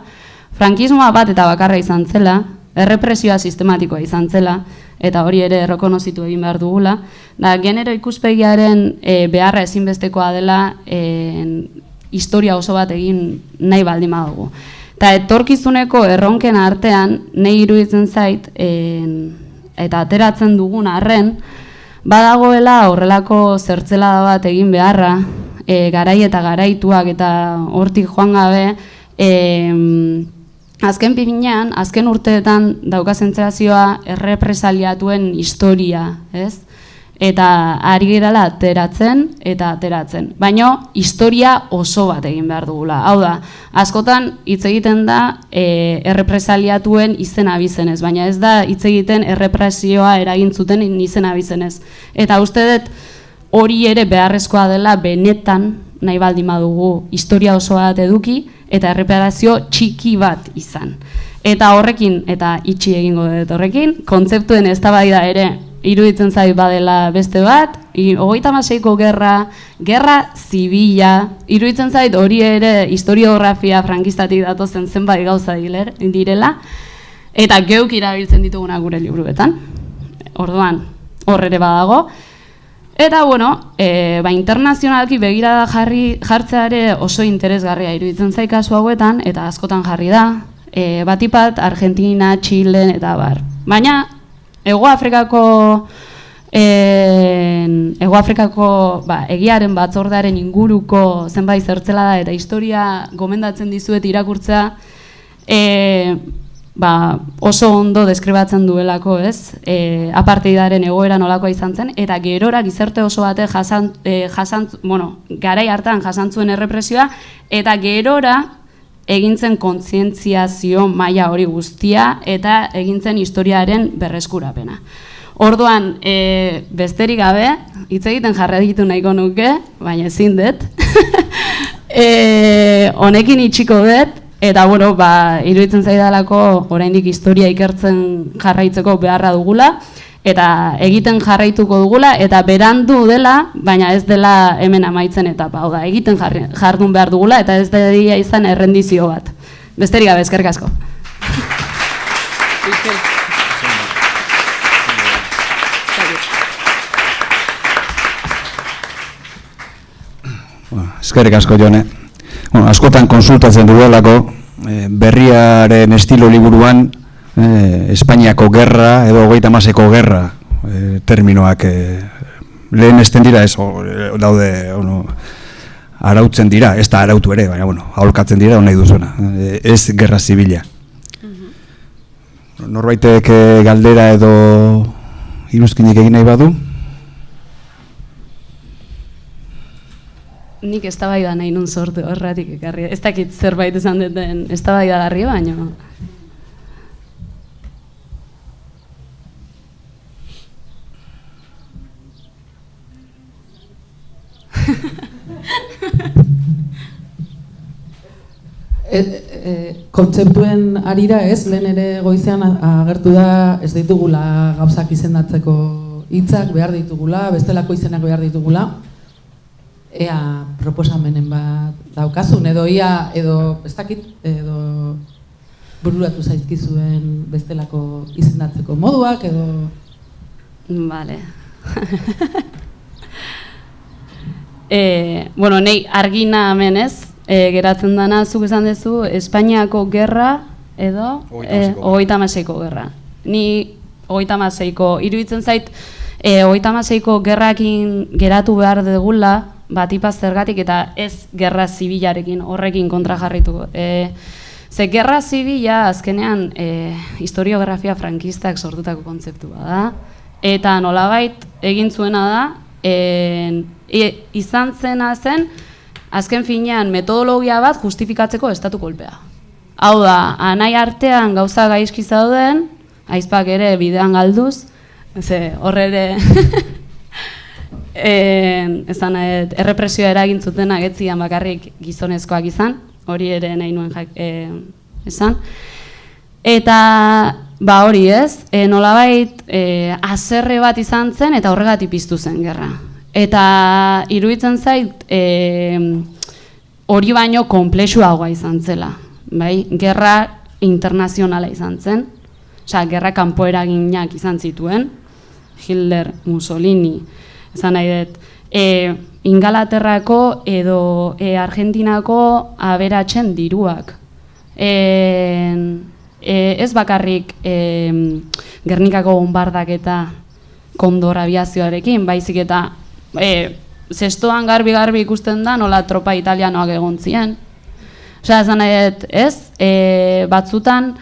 frankismoa bat eta bakarra izan zela, errepresioa sistematikoa izan zela, eta hori ere errekonozitu egin behar dugula, da genero ikuspegiaren beharra ezinbestekoa dela historia oso bat egin nahi baldin badugu. Eta etorkizuneko erronken artean, nahi iruditzen zait, eta ateratzen dugun arren, badagoela horrelako zertzelada bat egin beharra, garai eta garaituak eta hortik joan gabe, azken pipinean, azken urteetan dauka zentzazioa errepresaliatuen historia, ez? Eta ari girala ateratzen eta ateratzen. Baina historia oso bat egin behar dugula. Hau da, askotan hitz egiten da errepresaliatuen izen abizenez, baina ez da hitz egiten errepresioa eragin zuten izen abizenez. Eta uste dut hori ere beharrezkoa dela benetan nahi baldin badugu historia oso bat eduki eta erreparazio txiki bat izan. Eta horrekin, eta itxi egingo dut horrekin, kontzeptuen eztabaida ere iruditzen zait badela beste bat, 36ko gerra zibila, iruditzen zait hori ere historiografia frankistatik datozen zenbait gauza direla, eta geuk irabiltzen dituguna gure liburuetan. Orduan, hor ere badago. Eta, internazionalki begirada jartzeare oso interesgarria iruditzen zait kasu hauetan, eta askotan jarri da, batipat Argentina, Chile eta bar. Baina, Hego Afrikako egiaren batzordearen inguruko zenbait zertzelada eta historia gomendatzen dizuet irakurtzea, oso ondo deskribatzen duelako, ez? Apartheidaren egoera nolakoa izan zen, eta gerora gizarte oso bate garai hartan jasantzuen errepresioa, eta gerora egintzen kontzientziazio maila hori guztia, eta egintzen historiaren berreskurapena. Orduan, besterik gabe, hitz egiten jarraitu nahiko nuke, baina ezin dut. Honekin itxiko dut, eta iruditzen zaidalako oraindik historia ikertzen jarraitzeko beharra dugula, eta egiten jarraituko dugula, eta berandu dela, baina ez dela hemen amaitzen etapa. Hau da, egiten jardun behar dugula, eta ez dira izan errendizio bat. Besterik gabe, eskerrik asko. Eskerrik asko, Jone. Askotan konsultatzen duelako, berriaren estilo liburuan Espainiako gerra edo 36ko gerra terminoak lehen esten dira, ez daude arautzen dira, ez da arautu ere, baina aholkatzen dira nahi duzuena, ez gerra zibila. Norbaitek galdera edo iruzkinik egin nahi badu? Nik eztabaida nahi nun sortu horretik ekarri. Ez dakit zerbait esan duten eztabaida garri, baina... Kontzeptuen arira ez, lehen ere goizean agertu da ez ditugula gauzak izendatzeko hitzak behar ditugula, bestelako izenak behar ditugula. Ea proposamenen bat daukazun, edo ez dakit, edo bururatu zaizkizuen bestelako izendatzeko moduak, edo... Vale. Nei argina hemen ez, geratzen dana, zuk esan duzu, Espainiako gerra edo 36ko gerra. Ni 36ko, iruditzen zait, 36ko gerrakin geratu behar dugula, batipaz zergatik eta ez gerra zibilarekin, horrekin kontra jarrituko. Ze gerra zibila azkenean historiografia frankistak sortutako kontzeptua da, eta nolabait egin zuena da, izan zena zen, azken finean metodologia bat justifikatzeko estatu kolpea. Hau da, anai artean gauza gaizki zauden, aizpak ere bidean galduz, horre ere... errepresioa eragin zutenak ez zian bakarrik gizonezkoak izan, hori ere nahi nuen esan. Eta hori ez, nolabait haserre bat izan zen eta horregatik piztu zen gerra. Eta iruditzen zait hori baino konplexuagoa izan zela. Gerra internazionala izan zen, gerra kanpo eraginak izan zituen, Hitler, Mussolini, esan nahi dut, Ingalaterrako edo Argentinako aberatzen diruak. Ez bakarrik Gernikako bombardak eta Kondor abiazioarekin, baizik eta zestoan garbi ikusten da nola tropa italianoak egon ziren. Esan nahi dut, ez? Batzutan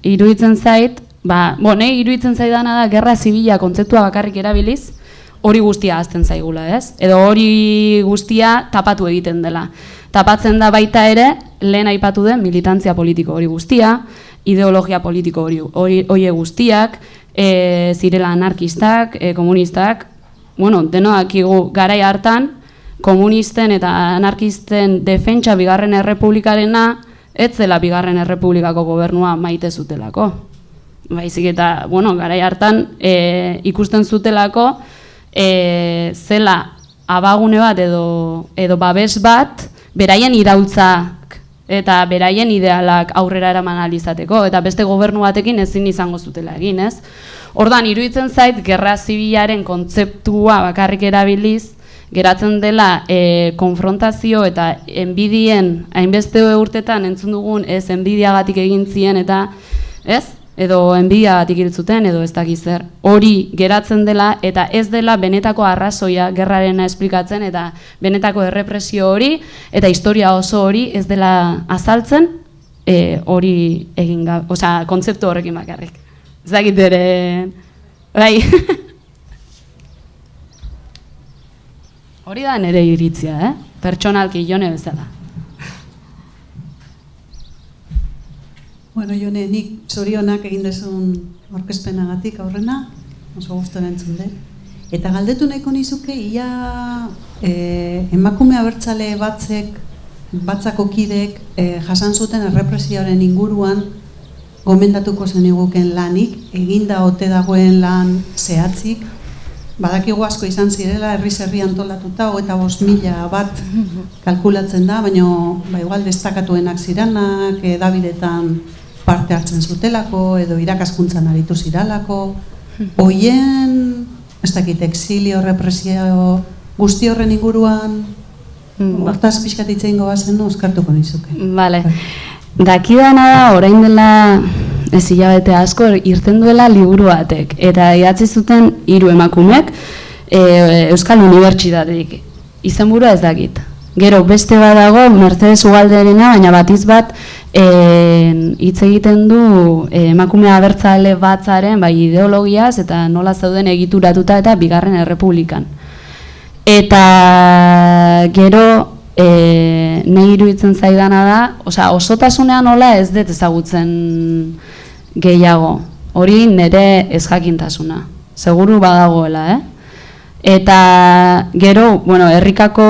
iruditzen zait, iruditzen zaidana da gerra zibila kontzeptua bakarrik erabiliz, hori guztia ahazten zaigula, ez? Edo hori guztia tapatu egiten dela. Tapatzen da baita ere, lehen aipatu den militantzia politiko hori guztia, ideologia politiko hori guztiak, zirela anarkistak, komunistak, denoak garai hartan, komunisten eta anarkisten defentsa Bigarren Errepublikarena, ez zela Bigarren Errepublikako gobernua maite zutelako. Baizik eta, garai hartan ikusten zutelako zela abagune bat edo babes bat beraien iraultzak eta beraien idealak aurrera eraman ahal izateko, eta beste gobernu batekin ezin izango zutela egin, ez? Ordan iruditzen zait gerra zibilaren kontzeptua bakarrik erabiliz geratzen dela konfrontazio eta enbidien hainbeste urtetan entzun dugun ez enbidiagatik egin zien eta ez? Edo enbidiagatik hil zuten edo ez dakiz zer. Hori geratzen dela eta ez dela benetako arrazoia gerrarena esplikatzen eta benetako errepresio hori eta historia oso hori ez dela azaltzen hori egin gabe, osea, kontzeptu horrekin bakarrik. Ez dakit ere, bai. Hori da nire iritzia, pertsonalki Jone bezala. Bueno, Jone, nik zorionak egin dezun aurkezpenagatik aurrena, oso guztien entzun dut. Eta galdetu nahiko nizuke, ia emakume abertzale batzako kidek jasan zuten errepresioaren inguruan gomendatuko zeniguken lanik, eginda ote dagoen lan zehatzik, badakigu asko izan zirela, herri antolatuta, 25.000 bat kalkulatzen da, baina igual destakatuenak ziranak, edabidetan parte hartzen zutelako, edo irakaskuntzan aritu ziralako, hoien, ez dakit, exilio, represio, guzti horren inguruan, hortaz pixkat itzein goazen, oskartuko nizuke. Bale, dakidana da, orain dela ez hilabete asko, irten duela liburu batek, eta idatzi zuten 3 emakumek Euskal Unibertsitatetik. Izenburua ez dakit. Gero beste badago, Mercedes Ugalderena, baina batiz bat hitz egiten du emakume abertzale batzaren ideologiaz eta nola zauden egituratuta eta Bigarren Errepublikan. Eta gero nahi iruditzen zaidana da, osotasunean nola ez dut ezagutzen gehiago. Hori nire ezjakintasuna. Seguru badagoela, Eta gero, herrikako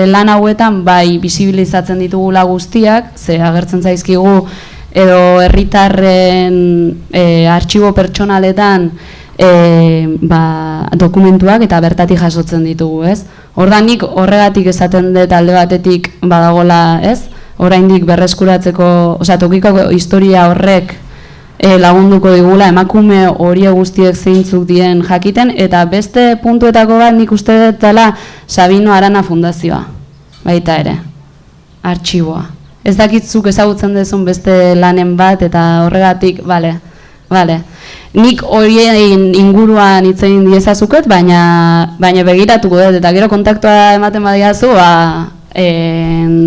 lan hauetan bai bisibilizatzen ditugula guztiak, ze agertzen zaizkigu edo herritarren artxibo pertsonaletan dokumentuak eta bertatik jasotzen ditugu, ez? Ordanik horregatik esaten dut alde batetik badagola, ez? Oraindik berreskuratzeko, tokiko historia horrek lagunduko digula emakume horiek guztiek zeintzuk dien jakiten, eta beste puntuetako bat nik uste dut dela Sabino Arana Fundazioa, baita ere, artxiboa. Ez dakitzuk ezagutzen dezun beste lanen bat, eta horregatik, bale. Nik horien inguruan hitz egin diezazuket, baina begiratuko dut, eta gero kontaktua ematen badiazu,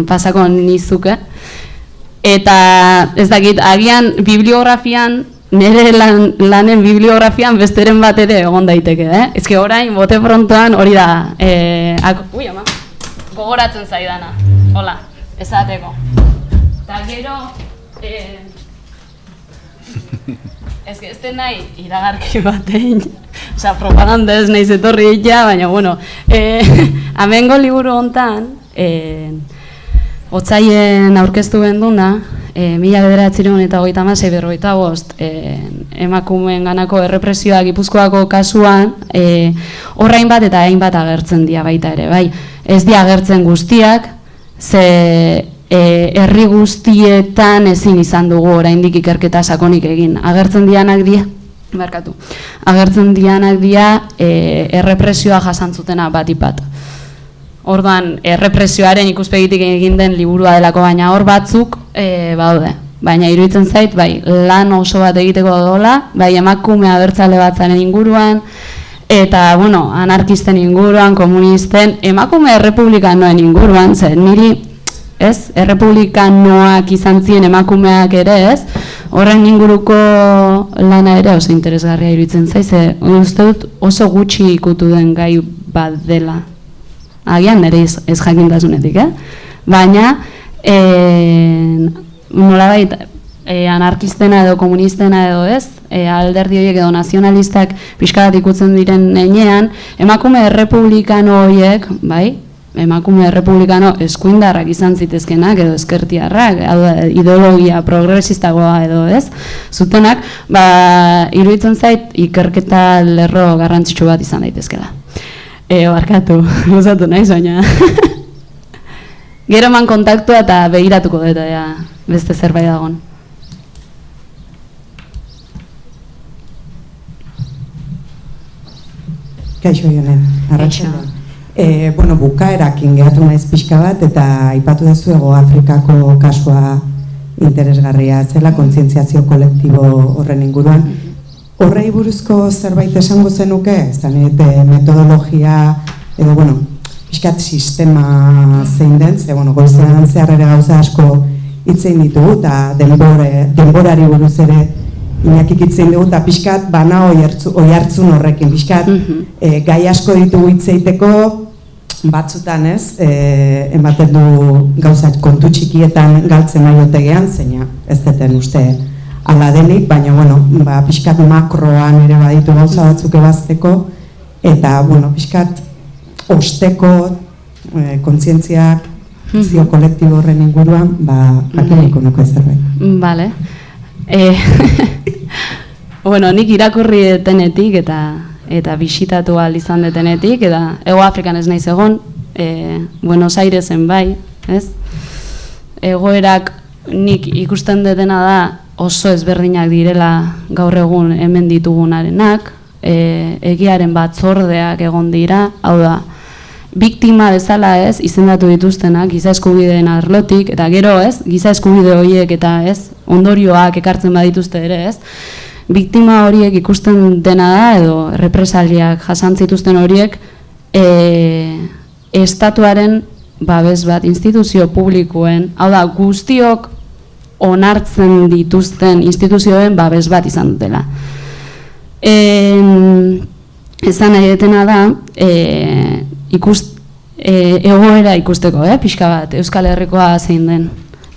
pasako nizuke. Eta ez dakit, agian bibliografian, nire lanen bibliografian besteren bat ere egon daiteke, Ezki orain, bote prontoan hori da, gogoratzen zaidana, hola, esateko. Eta gero, ez den nahi iragarki batein, propaganda ez nahi zetorri ditia, baina, amengo liburu hontan, otsaien aurkeztu benduna, 1936-45 emakumeen ganako errepresioa Gipuzkoako kasuan, horrain bat eta hainbat agertzen dira baita ere, bai. Ez dira agertzen guztiak, ze herri guztietan ezin izan dugu oraindik ikerketa sakonik egin. Agertzen dianak dira errepresioa jasantzutena batipat. Orduan, errepresioaren ikuspegitik egin den liburua delako, baina hor batzuk baude. Baina iruditzen zait, lan oso bat egiteko dola, emakume abertzale batzaren inguruan, eta, anarkisten inguruan, komunisten, emakume errepublikanoen inguruan, zen niri, errepublikanoak izan ziren emakumeak ere, horren inguruko lana ere oso interesgarria iruditzen zait, uste dut oso gutxi ikutu den gai bat dela. Agian nire ez jakintasunetik, baina nolabait anarkistena edo komunistena edo alderdi horiek edo nazionalistak pixka bat ikutzen diren heinean, emakume errepublikano horiek, emakume errepublikano eskuindarrak izan zitezkenak edo ezkertiarrak, ideologia progresistagoa edo zutenak, iruditzen zait ikerketa lerro garrantzitsu bat izan daitezkela. Barkatu, gozatu naiz, baina gero eman kontaktua eta begiratuko dut beste zerbait dagoen. Kaixo Jonen, arratsaldeon. Bukaerakin gehatu naiz pixka bat eta aipatu duzu Hego Afrikako kasua interesgarria zela, kontzientziazio kolektibo horren inguruan. Horrei buruzko zerbait esango zenuke, ez da metodologia edo, pixkat sistema zein den, ze goizean zehar ere gauza asko hitzein ditugu, eta denborari buruz ere Iñakik hitzein dugu, eta pixkat bana oihartzun horrekin, pixkat gai asko ditugu hitzeiteko, batzutan ez, ematen du gauza kontu txikietan galtzen aiotegean, zeina ez deten uste ala denik, baina bueno, pixkat makroan ere baditu gauza batzuk ebazteko, eta bueno, pixkat osteko kontzientziak zio kolektibo horren inguruan, jakiniko nuko zerbait. Vale. Bueno, nik irakurri detenetik eta bisitatu ahal izan detenetik, eta Hego Afrikan ez naiz egon, Buenos Airesen bai, ez? Egoerak nik ikusten detena da oso ezberdinak direla gaur egun hemen ditugunarenak, egiaren batzordeak egon dira, hau da, biktima bezala ez, izendatu dituztenak, giza eskubideen arlotik, eta gero ez, giza eskubide horiek eta ez, ondorioak ekartzen badituzte ere ez, biktima horiek ikusten dena da, edo represaliak jasantzituzten horiek, estatuaren babes bat, instituzio publikoen, hau da, guztiok onartzen dituzten instituzioen babes bat izan dutela. Ezan nahi detena da, egoera ikusteko, pixka bat, Euskal Herrikoa zein den.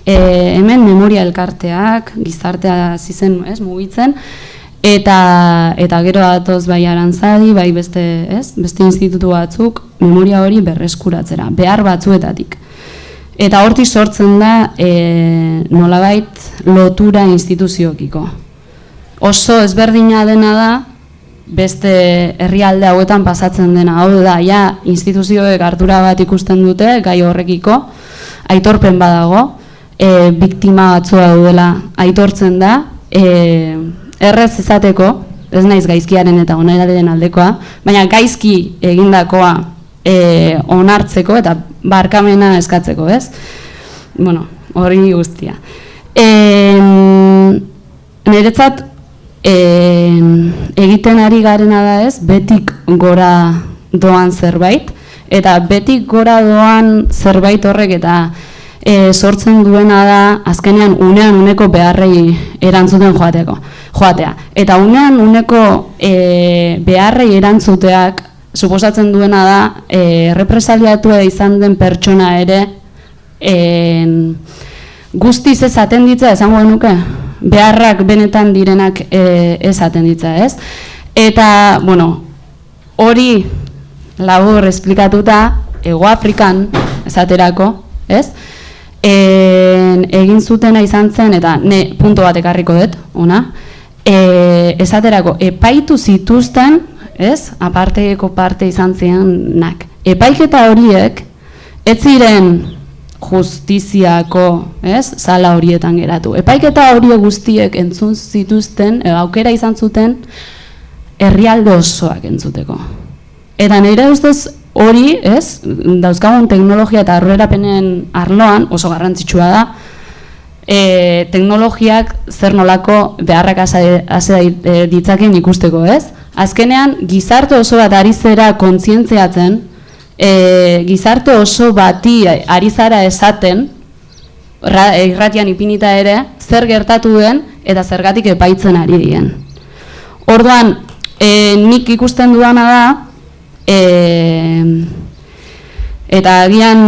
Hemen memoria elkarteak, gizartea zizen mugitzen, eta gero datoz bai Arantzadi, bai beste institutu batzuk memoria hori berreskuratzera, behar batzuetatik. Eta hortik sortzen da nolabait lotura instituziokiko. Oso ezberdina dena da, beste herrialde hauetan pasatzen dena, hau da, ja, instituzioek ardura bat ikusten dute, gai horrekiko, aitorpen badago, biktima batzua daudela aitortzen da, errez izateko, ez naiz gaizkiaren eta onararen aldekoa, baina gaizki egindakoa onartzeko eta barkamena eskatzeko, ez? Bueno, hori guztia. Niretzat, egiten ari garena da ez, betik gora doan zerbait, eta betik gora doan zerbait horrek eta sortzen duena da azkenean unean uneko beharrei erantzuten joatea. Eta unean uneko beharrei erantzuteak suposatzen duena da represaliatua izan den pertsona ere guztiz ez atenditza esango genuke, beharrak benetan direnak ez atenditza, ez? Eta, bueno, hori labur esplikatuta Hego Afrikan esaterako, ez? Egin zutena izan zen, eta punto bat ekarriko dut, ona, esaterako, epaitu zituzten, ez, aparteeko parte izan zirenak. Epaiketa horiek, ez ziren justiziako, ez, sala horietan geratu. Epaiketa horiek guztiek entzun zituzten, aukera izan zuten, herrialde osoak entzuteko. Eta nire ustez, hori, ez, dauzkagun teknologia eta aurrerapenen arloan oso garrantzitsua da, teknologiak zer nolako beharrak ase ditzaken ikusteko, ez? Azkenean, gizarte oso bat ari zera kontzientziatzen, gizarte oso bati ari zara esaten, irratian ipinita ere, zer gertatu den eta zergatik epaitzen ari dien. Orduan, nik ikusten dudana da, eta agian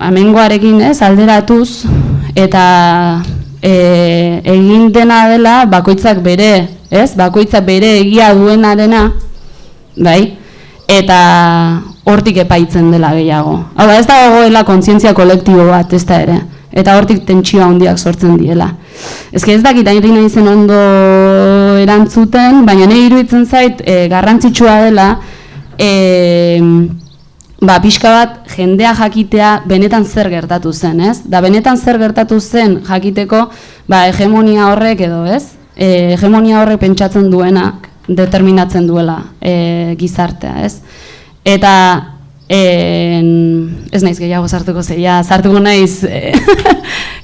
amengoarekin alderatuz eta egin dena dela bakoitzak bere, bakoitzak bere egia duenarena, bai, eta hortik epaitzen dela gehiago. Hau da, ez da gogoela kontzientzia kolektibo bat, ez da ere, eta hortik tentsioa handiak sortzen diela. Ez dakit hain nahi zen ondo erantzuten, baina nahi iruditzen zait garrantzitsua dela pixka bat jendea jakitea benetan zer gertatu zen, ez? Da benetan zer gertatu zen jakiteko hegemonia horrek edo, ez? Hegemonia horrek pentsatzen duenak determinatzen duela gizartea, ez? Eta ez naiz gehiago sartuko zeia, sartuko naiz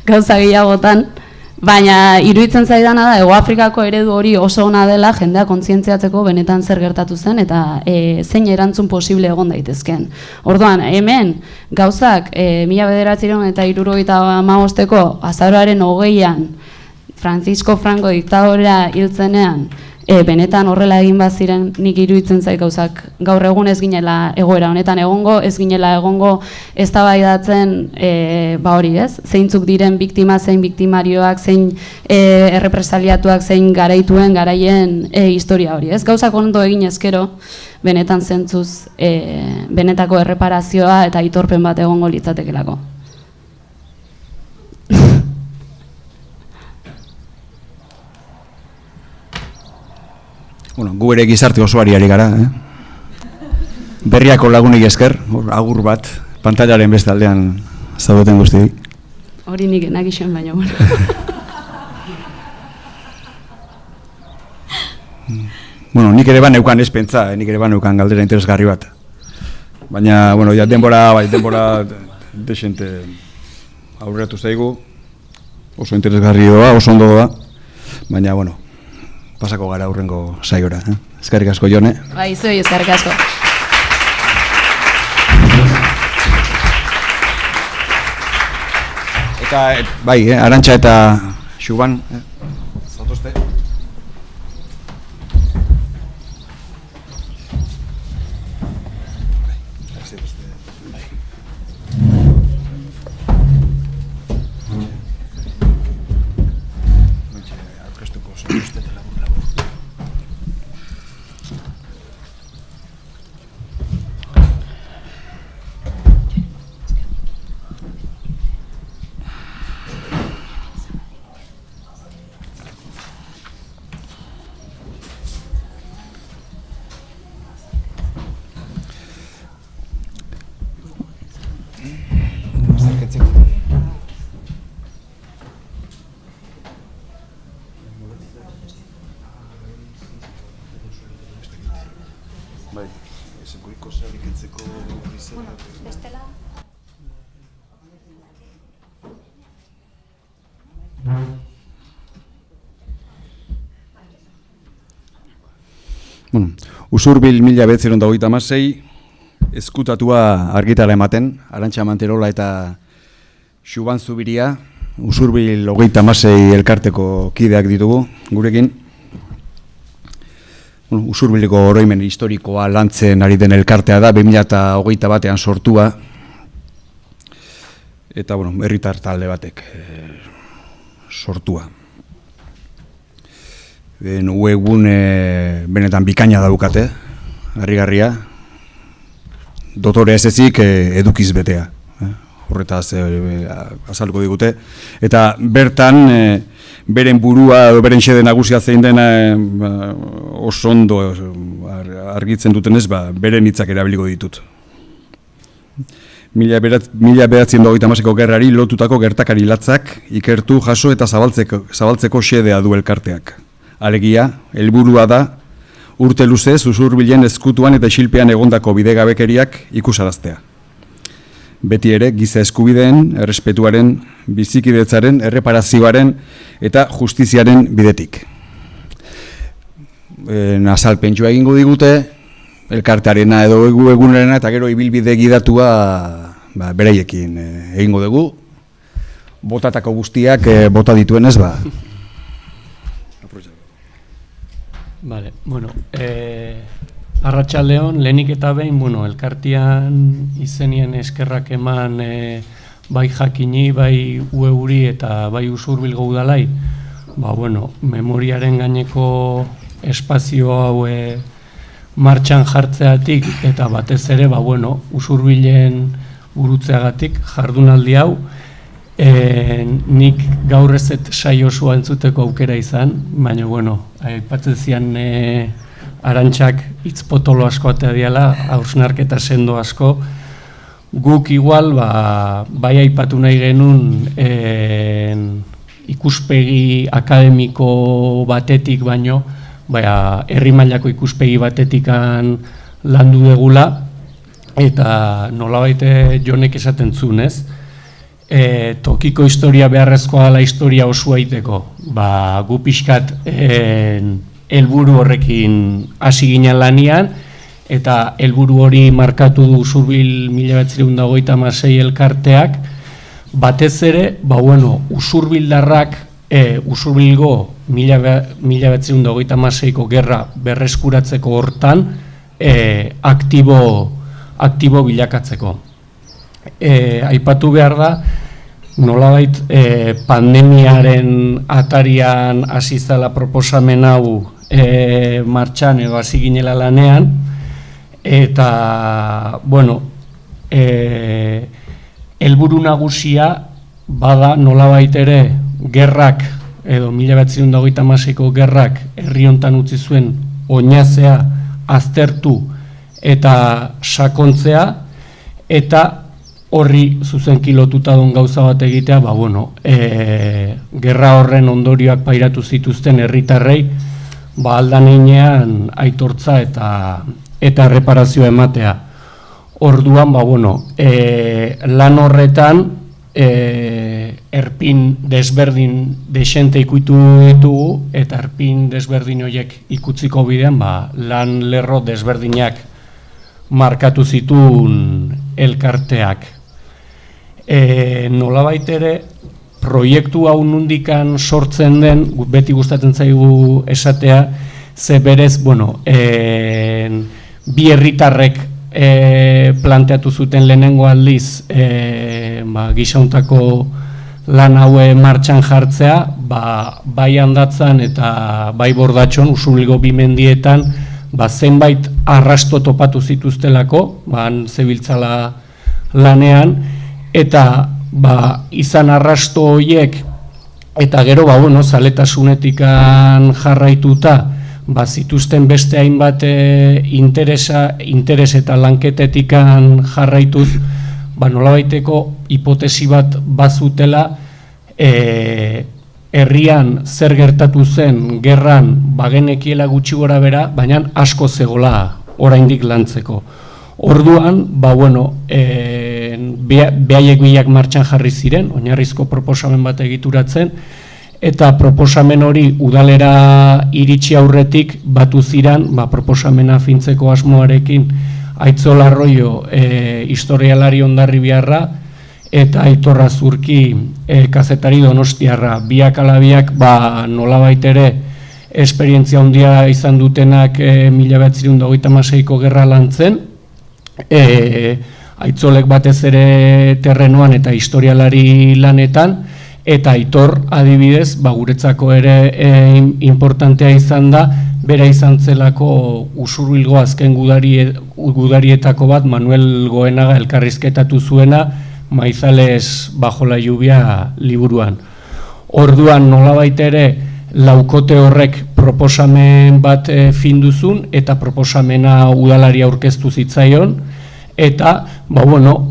gauza gehiagotan, Baina iruditzen zaidana da, Hego Afrikako eredu hori oso ona dela jendea kontzientziatzeko benetan zer gertatu zen eta zein erantzun posible egon daitezken. Orduan, hemen gauzak 1975ko azaroaren 20an Francisco Franco diktadora hiltzenean benetan horrela egin baziren nik iruditzen zait gauzak gaur egun ez ginela egoera honetan egongo, ez ginela egongo eztabaidatzen hori ez, zeintzuk diren biktima, zein biktimarioak, zein errepresaliatuak, zein garaituen garaien historia hori ez. Gauzak ondo egin ezkero, benetan zentzuz benetako erreparazioa eta aitorpen bat egongo litzatekelako. Bueno, gu ere gizarte osoari ari gara, Berriako lagunik esker, agur bat, pantailaren beste aldean zaudeten guztioi. Hori nik enak isen baina, bueno. Bueno, nik ere baneukan ez pentsa, nik ere baneukan galdera interesgarri bat. Baina, bueno, ja denbora desente aurreatu zaigu, oso interesgarri doa, oso ondo doa, baina, bueno, pasako gara aurrengo saiora. Eskerrik asko, Jone. Bai, zuei eskerrik asko. Eta, bai, Arantxa eta Xuban, zatozte. Bueno, Usurbil 1926 ezkutatua argitara ematen, Arantxa Manterola eta Xuban Zubiria, Usurbil 26 elkarteko kideak ditugu gurekin. Bueno, Usurbileko oroimen historikoa lantzen ari den elkartea da, 2021an sortua. Eta, bueno, herritar talde batek sortua. Webgune benetan bikaina daukate, harrigarria. Dotore ez ezik edukiz betea. Horretaz azalduko digute. Eta bertan, beren burua edo beren xede nagusia zein dena oso ondo argitzen dutenez, beren hitzak erabiliko ditut. 1928ko gerrari lotutako gertakari latzak ikertu, jaso eta zabaltzeko xedea du elkarteak. Alegia, helburua da, urte luzez Usurbilen ezkutuan eta isilpean egondako bidegabekeriak ikusaraztea. Beti ere, giza eskubideen, errespetuaren, bizikidetzaren, erreparazioaren eta justiziaren bidetik. Azalpentsua egingo digute, elkartearena edo egunerena eta gero ibilbide gidatua beraiekin egingo dugu. Botatako guztiak bota dituenez, Vale, bueno, arratsaldeon, lehenik eta behin, bueno, elkartian izenien eskerrak eman bai Jakini, bai Ueuri eta bai Usurbilgo udalai, bueno, memoriaren gaineko espazio hau martxan jartzeatik eta batez ere, bueno, Usurbilen burutzeagatik jardunaldi hau, nik gaur ezet saio osoa entzuteko aukera izan, baina, bueno, aipatzen zian Arantxak hitz potolo asko atea diala, hausnarketa sendo asko, guk igual, bai aipatu nahi genuen ikuspegi akademiko batetik baino, herri mailako ikuspegi batetikan landu degula, eta nolabait Jonek esaten zuen, ez? tokiko historia beharrezkoa dela historia oso aiteko. Gu pixkat helburu horrekin hasi ginen lanian, eta helburu hori markatu du Usurbil 1926 elkarteak, batez ere, Usurbildarrak, Usurbilgo 1926ko gerra berreskuratzeko hortan aktibo bilakatzeko. Aipatu behar da, nolabait pandemiaren atarian hasi zela proposamen hau martxan edo hasi ginela lanean, eta, helburu nagusia bada nolabait ere gerrak edo 1926ko gerrak herri hontan utzi zuen oinazea aztertu eta sakontzea, eta horri zuzenki lotuta don gauza bat egitea, gerra horren ondorioak pairatu zituzten herritarrei, aldan heinean aitortza eta erreparazioa ematea. Orduan, lan horretan, erpin desberdin desente ikutu ditugu, eta erpin desberdin horiek ikutziko bidean, lan lerro desberdinak markatu zituen elkarteak. Nolabait ere, proiektu hau nundikan sortzen den, beti gustatzen zaigu esatea, ze berez, bi herritarrek planteatu zuten lehenengo aldiz gisauntako lan haue martxan jartzea, bai Handatzan eta bai Bordatxon, Usurbilgo bi mendietan, zenbait arrasto topatu zituztelako, han zebiltzala lanean, eta izan arrasto horiek, eta gero, zaletasunetikan jarraituta, zituzten beste hainbat interes eta lanketetikan jarraituz, nolabaiteko hipotesi bat bazutela, herrian zer gertatu zen gerran bagenekiela gutxi gora bera, baina asko zegola oraindik lantzeko. Orduan, behaiek bilak martxan jarri ziren, oinarrizko proposamen bat egituratzen, eta proposamen hori udalera iritsi aurretik batu ziren, proposamena fintzeko asmoarekin Aitzol Arroyo historialari Hondarribiarra, eta Aitor Azurki kazetari Donostiarra. Biak ala biak nolabait ere esperientzia handia izan dutenak 1926ko gerra lantzen. Aitzolek batez ere terrenoan eta historialari lanetan, eta Aitor adibidez, guretzako ere importantea izan da, bera izan zelako Usurbilgo azken gudarietako bat, Manuel Goenaga elkarrizketatu zuena, Maizales bajo la lluvia liburuan. Orduan nolabait ere laukote horrek proposamen bat finduzun, eta proposamena udalari aurkeztu zitzaion, eta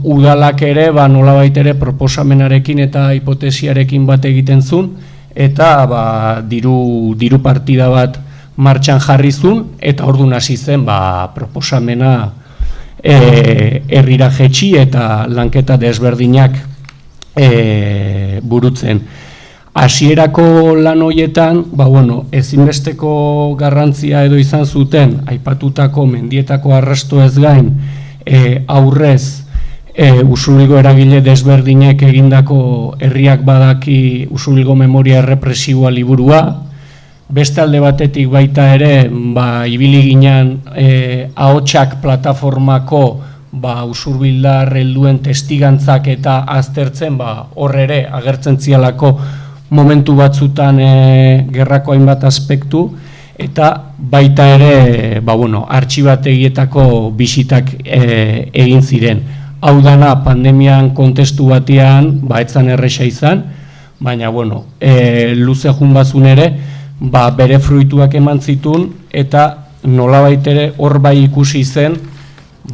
udalak ere nolabait ere proposamenarekin eta hipotesiarekin bat egiten zuen, eta diru partida bat martxan jarri zuen, eta orduan hasi zen proposamena herrira jetxi eta lanketa desberdinak burutzen. Hasierako lan horietan, ezinbesteko garrantzia edo izan zuten, aipatutako mendietako arrasto ez gain, aurrez Usurbilgo eragile desberdinek egindako herriak badaki Usurbilgo memoria errepresiboa liburua, beste alde batetik baita ere, ibili ginen Ahotsak plataformako Usurbildar helduen testigantzak eta aztertzen, hor ere agertzen zialako momentu batzutan gerrako hainbat aspektu, eta baita ere, artxibategietako bisitak egin ziren. Hau dana pandemian kontestu batean, etzan erresa izan, baina, luze jun bazun ere, bere fruituak eman zitun, eta nolabait ere hor ikusi zen,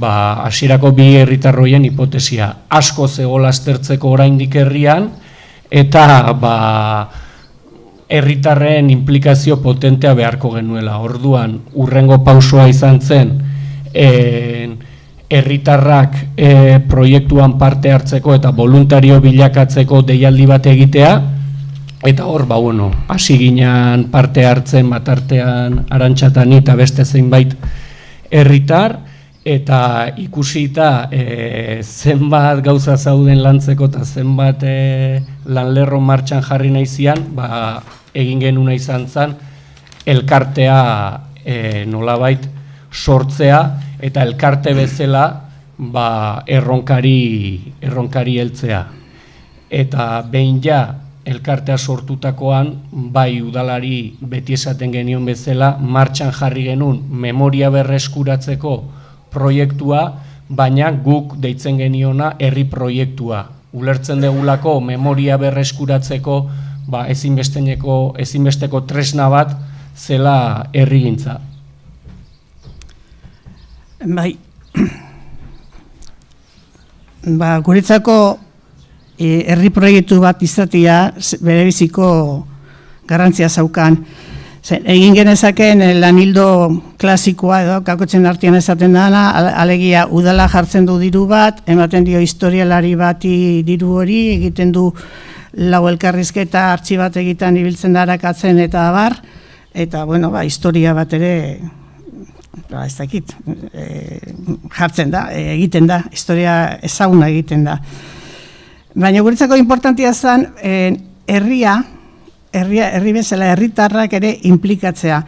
hasierako bi herritarroien hipotesia. Asko zegoela aztertzeko oraindik herrian, eta herritarren implikazio potentea beharko genuela. Orduan, urrengo pausoa izan zen, herritarrak proiektuan parte hartzeko eta voluntario bilakatzeko deialdi bat egitea, eta hor, hasi ginen parte hartzen batartean Arantxatan eta beste zeinbait herritar, eta ikusita zenbat gauza zauden lantzeko eta zenbat lanlerro martxan jarri nahizian, egin genuna izan zen elkartea nolabait sortzea, eta elkarte bezala erronkari heltzea. Eta behin elkartea sortutakoan, bai udalari beti esaten genion bezala, martxan jarri genuen memoria berreskuratzeko proiektua, baina guk deitzen geniona herri proiektua. Ulertzen degulako memoria berreskuratzeko ezinbesteko tresna bat zela herrigintza. Bai, guretzako herri proiektu bat izatea berebiziko garrantzia zaukan. Egin genezaken lanildo klasikoa edo kakotzen artean esaten dana, alegia udala jartzen du diru bat, ematen dio historialari bati diru hori, egiten du lau elkarrizketa artxibat egiten ibiltzen darakatzen eta abar, eta historia bat ere, ez dakit, jartzen da, egiten da, historia ezaguna egiten da. Baina guretzako importantia zen herri bezala herritarrak ere implikatzea.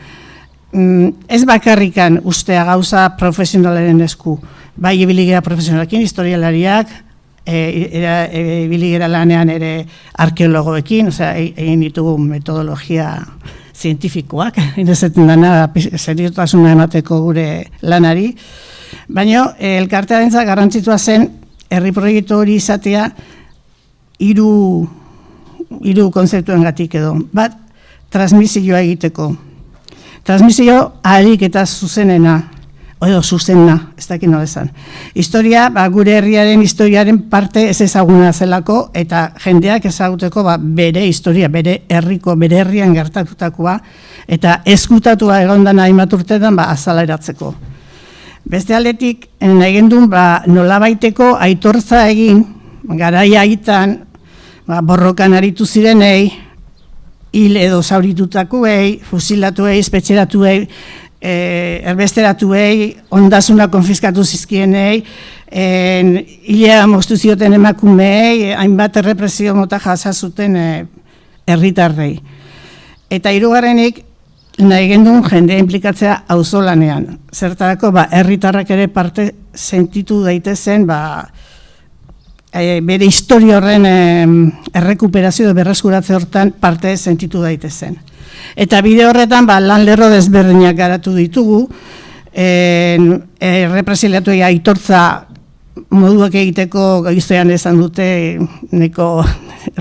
Ez bakarrikan ustea gauza profesionalaren esku, bai ibiligera profesionalekin, historialariak, ibiligera lanean ere arkeologoekin, egin ditugu metodologia zientifikoak, inezeten dana seriotasuna emateko gure lanari, baina elkartearentzat garrantzitua zen herri proiektu hori izatea hiru konzeptuengatik edo. Bat, transmisioa egiteko. Transmisio ahalik eta zuzenena, edo zuzena, ez dakit nola esan. Historia, gure herriaren historiaren parte ez ezaguna zelako, eta jendeak ezaguteko bere historia, bere herrian gertatutakoa, eta ezkutatua egondan hainbat urtetan azaleratzeko. Beste aldetik, nahi gendun nolabaiteko aitortza egin, garaia haitan, borrokan aritu zirenei, hil edo zauritutakuei, fusilatuei, espetxeratuei, erbesteratuei, ondasuna konfiskatu zizkienei, hilea moztu zioten emakumeei, hainbat errepresio mota jasazuten herritarrei. Eta hirugarrenik, nahi gendun jendea implikatzea auzolanean. Zertarako, herritarrak ere parte sentitu daitezen, bere historia horren errekuperazio berreskuratze hortan parte sentitu daitezen. Eta bide horretan lan lerro desberdinak garatu ditugu, errepresiliatuei aitortza moduak egiteko goizean esan dute neko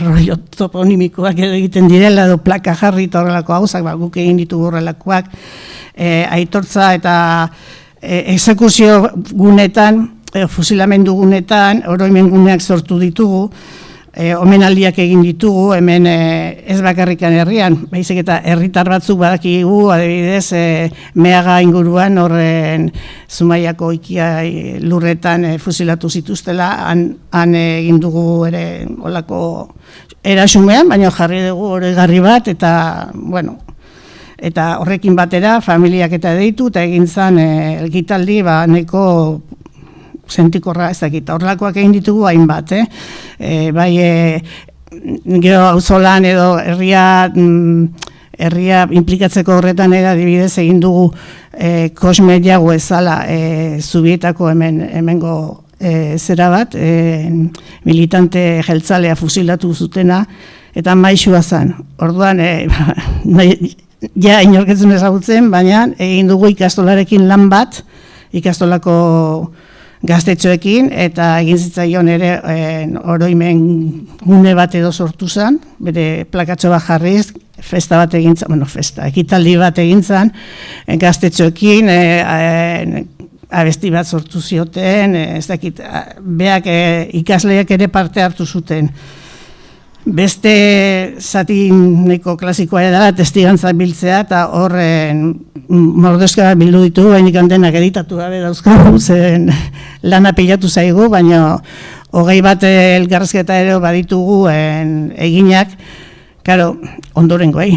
rollo toponimikoak egiten direla edo plaka jarri eta horrelako gauzak, guk egin ditugu horrelakoak, aitortza eta exekuzio gunetan, fusilamendu gunetan, oroimen guneak sortu ditugu, omenaldiak egin ditugu, hemen ez bakarrikan herrian, baizik eta herritar batzuk badakigu, adibidez, Meaga inguruan, horren Zumaiako ikia lurretan fusilatu zituztela, han egin dugu ere olako erasumean, baina jarri dugu oregarri bat, eta, eta horrekin batera, familiak eta deitu, eta egin zen elgitaldi, neko sentikorra ez dakit, horrelakoak egin ditugu hainbat, bai gero auzolan edo herria implikatzeko horretan adibidez egin dugu Kosme Jago ezala Zubietako hemengo zera bat, militante jeltzalea fusilatu zutena, eta maixua zen. Orduan, ja inorketzen ezagutzen, baina egin dugu ikastolarekin lan bat, ikastolako gaztetxoekin, eta egin zitzaion ere oroimen gune bat edo sortu zen, bere plakatxo bat jarriz, festa bat egin zen, ekitaldi bat egin zen, gaztetxoekin, abesti bat sortu zioten, ez dakit, beak ikasleak ere parte hartu zuten. Beste zati nahiko klasikoa da, testigantza biltzea, eta horren mordoska bildu ditu, bainik handenak editatu gabe dauzkagu, zen lana pilatu zaigu, baina 21 elkarrizketa ere baditugu eginak, karo, ondorengoei,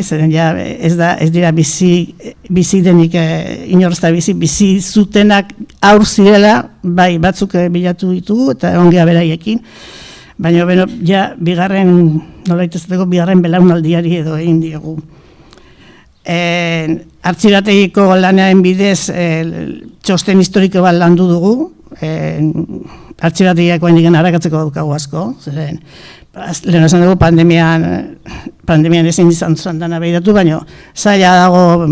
zeren ja ez dira bizi denik inorrezta bizi zutenak aur zirela, bai batzuk bilatu ditugu eta ongea beraiekin, baina ja bigarren belaunaldiari edo egin diogu. Artxigategiko lanaren bidez txosten historiko bat landu dugu, artxigategiako hendiken harakatzeko daukagu asko, zeren lehen esan dugu pandemian ezin izan dana behiratu, baina zaila dago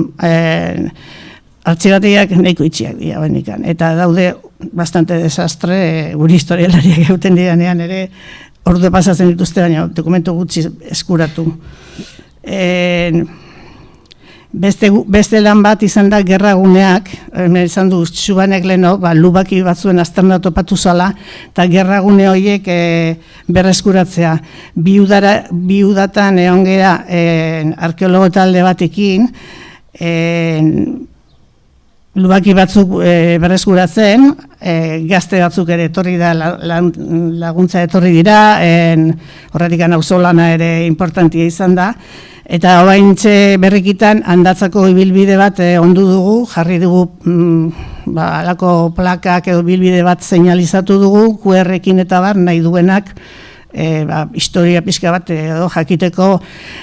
artxigategiak nahiko itxiak dira bendikan, eta daude bastante desastre guri historialariak egiten diranean ere ordu pasatzen dituzte, baina dokumentu gutxi eskuratu. Beste lan bat izan da gerraguneak, izan du Xubanek leno, lubaki batzuen azterna topatu zala, eta gerragune horiek berreskuratzea. Biudatan egon gera arkeologo talde batekin, lubaki batzuk berreskuratzen, gazte batzuk ere etorri da, laguntza etorri dira, horretik auzolana ere importantia izan da, eta oraintxe berrikitan handatzako ibilbide bat ondu dugu, jarri dugu alako plakak edo ibilbide bat seinalizatu dugu, QR-ekin eta bar nahi duenak, historia pixka bat edo jakiteko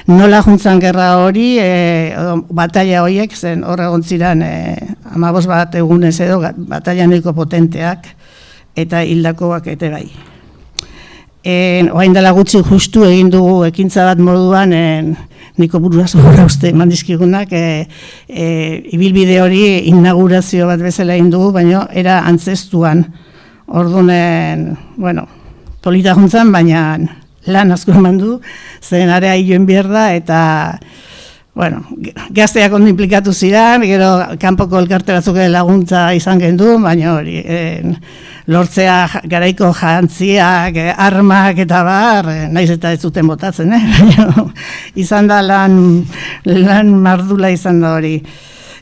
nola juntzan gerra hori, batalla horiek, zen hor egon ziren 15 bat egunez edo batalla nahiko potenteak eta hildakoak eta bai. Orain dela gutxi justu egin dugu ekintza bat moduan niko buruaz gora uste eman dizkigunak, ibilbide hori inaugurazio bat bezala egin dugu, baina era antzestuan. Orduan, polita juntzan, baina lan asko eman du, zen area joan behar da, eta gazteak ondo implikatu ziren, gero kanpoko elkarte batzuk laguntza izan gendu, baina hori, lortzea garaiko jantziak, armak eta bar, naiz eta ez zuten botatzen, izan da lan mardula izan da hori.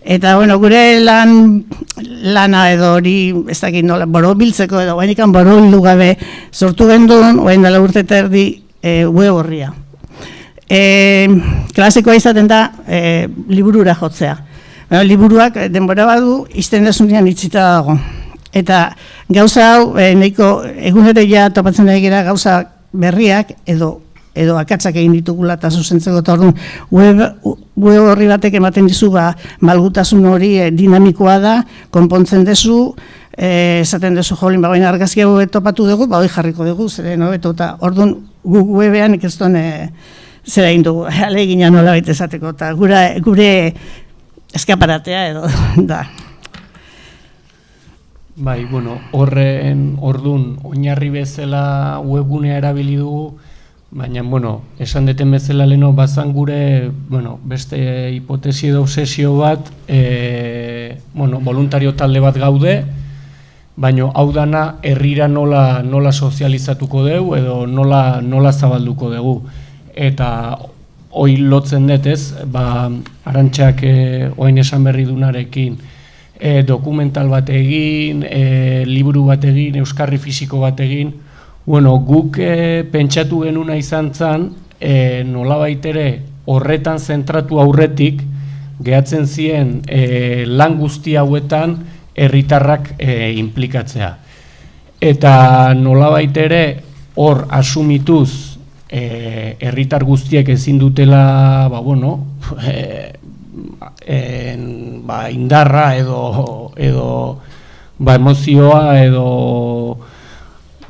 Eta, gure lana edo hori, ez dakit nola, borobiltzeko edo, bainikan borobildu gabe sortu genduen, orain dela urte eta erdi web horria. Klasikoa izaten da liburura jotzea. Liburuak denbora badu, izten desunean itxita dago. Eta gauza hau, nahiko egunero ja topatzen ari gara gauza berriak edo akatsak egin ditugula eta zuzentzeko, eta orduan web horri batek ematen dizu malgutasun hori dinamikoa da, konpontzen dezu, esaten dezu jolin, baina argazki hau topatu dugu, hori jarriko dugu, zeren hobeto, eta orduan webean ikezton zera egin dugu, alegina nola baita esateko, eta gure eskaparatea edo da. Bai, horren orduan oinarri bezala webgunea erabili dugu, baina, esan deten bezala leno bazan gure, beste hipotesi edo obsesio bat, voluntario talde bat gaude, baina hau dana herrira nola sozializatuko dugu edo nola zabalduko dugu. Eta hoi lotzen detez, Arantxak oain esan berri dunarekin, dokumental bat egin, liburu bat egin, euskarri fisiko bat egin, guk pentsatu genuna izan zen, nolabait ere horretan zentratu aurretik, gehatzen ziren lan guzti hauetan herritarrak inplikatzea. Eta nolabait ere hor asumituz herritar guztiek ezin dutela indarra edo emozioa edo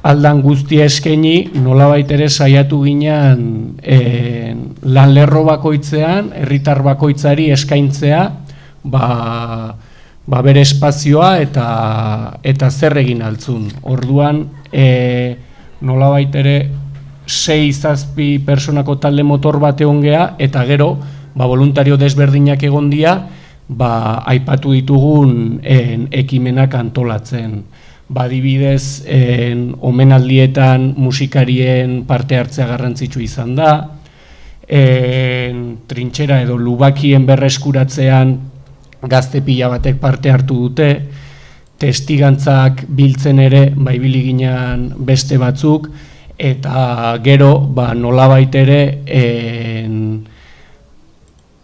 aldan guztia eskaini, nolabait ere saiatu ginen lan lerro bakoitzean, herritar bakoitzari eskaintzea, bere espazioa eta zer egin altzun. Orduan, nolabait ere 6-7 personako talde motor bat egon gea, eta gero, voluntario desberdinak egon dira, aipatu ditugun ekimenak antolatzen. Adibidez, omenaldietan musikarien parte hartzea garrantzitsu izan da, trintxera edo lubakien berreskuratzean gazte pila batek parte hartu dute, testigantzak biltzen ere ibili ginen beste batzuk, eta gero nolabait ere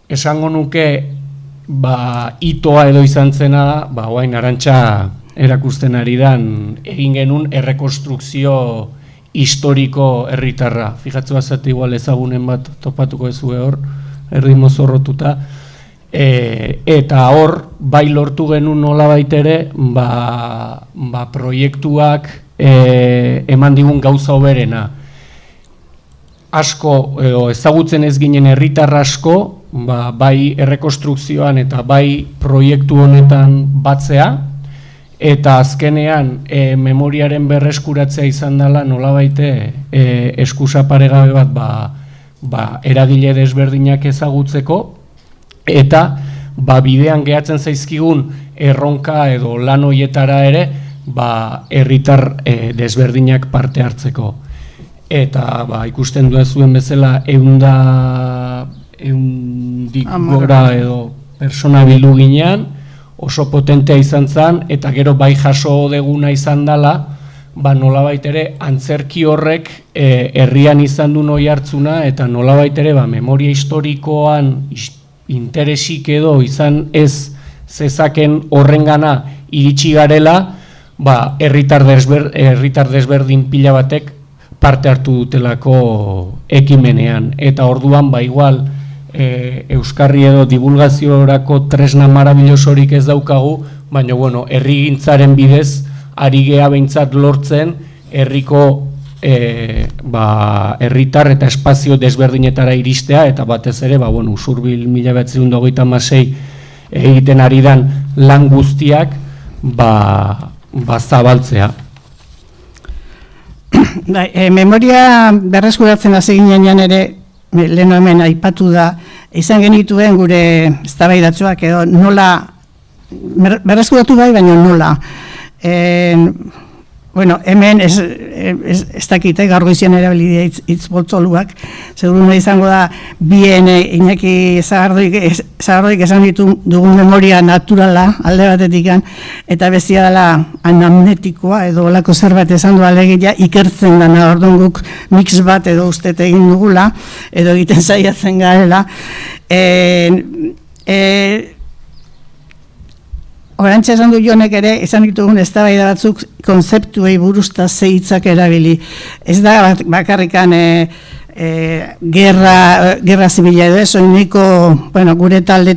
esango nuke itoa edo izan zena oain Arantxa erakusten ari dan egin genuen errekonstrukzio historiko herritarra. Fijatzua zate igual ezagunen bat topatuko ezue hor, erdi mozorrotuta. Eta hor, bai lortu genuen nolabait ere, proiektuak eman digun gauza hoberena. Asko, ezagutzen ez ginen herritar asko, bai errekonstrukzioan eta bai proiektu honetan batzea, eta azkenean memoriaren berreskuratzea izan dela nolabaite eskusa paregabe bat eragile desberdinak ezagutzeko, eta bidean gehatzen zaizkigun erronka edo lan hoietara ere herritar desberdinak parte hartzeko. Eta ikusten duen zuen bezala eundik gora edo persona bildu ginean, oso potentea izan zen, eta gero bai jaso deguna izan dela, nolabait ere antzerki horrek herrian izan du noi hartzuna, eta nolabait ere memoria historikoan interesik edo izan ez zezaken horrengana iritsi garela, herritar desberdin pila batek parte hartu dutelako ekimenean, eta orduan igual euskarri edo divulgaziorako tresna marabilosorik ez daukagu, baina herrigintzaren bidez ari gea behintzat lortzen herriko herritar eta espazio desberdinetara iristea, eta batez ere Usurbil 1926 egiten ari dan lan guztiak zabaltzea. Memoria berreskuratzen hasi ginean ere, leheno hemen aipatu da, izan genituen gure eztabaidatxoak edo nola, berreskuratu bai, baina nola. Hemen ez dakite, gaur goizian erabilidea hitz boltzoluak, seguruna izango da, bien Iñaki Zagardoik esan ditu dugun memoria naturala alde batetik, eta bestia dela anamnetikoa edo olako zerbait esan du alegia ikertzen dana, orduan guk mix bat edo uste egin dugula, edo egiten saiatzen garela. Orantxe esan du Jonek ere, esan ditugun eztabaida batzuk konzeptuei buruzta hitzak erabili. Ez da bakarrikan gerra zibila edo ez, nahiko, gure talde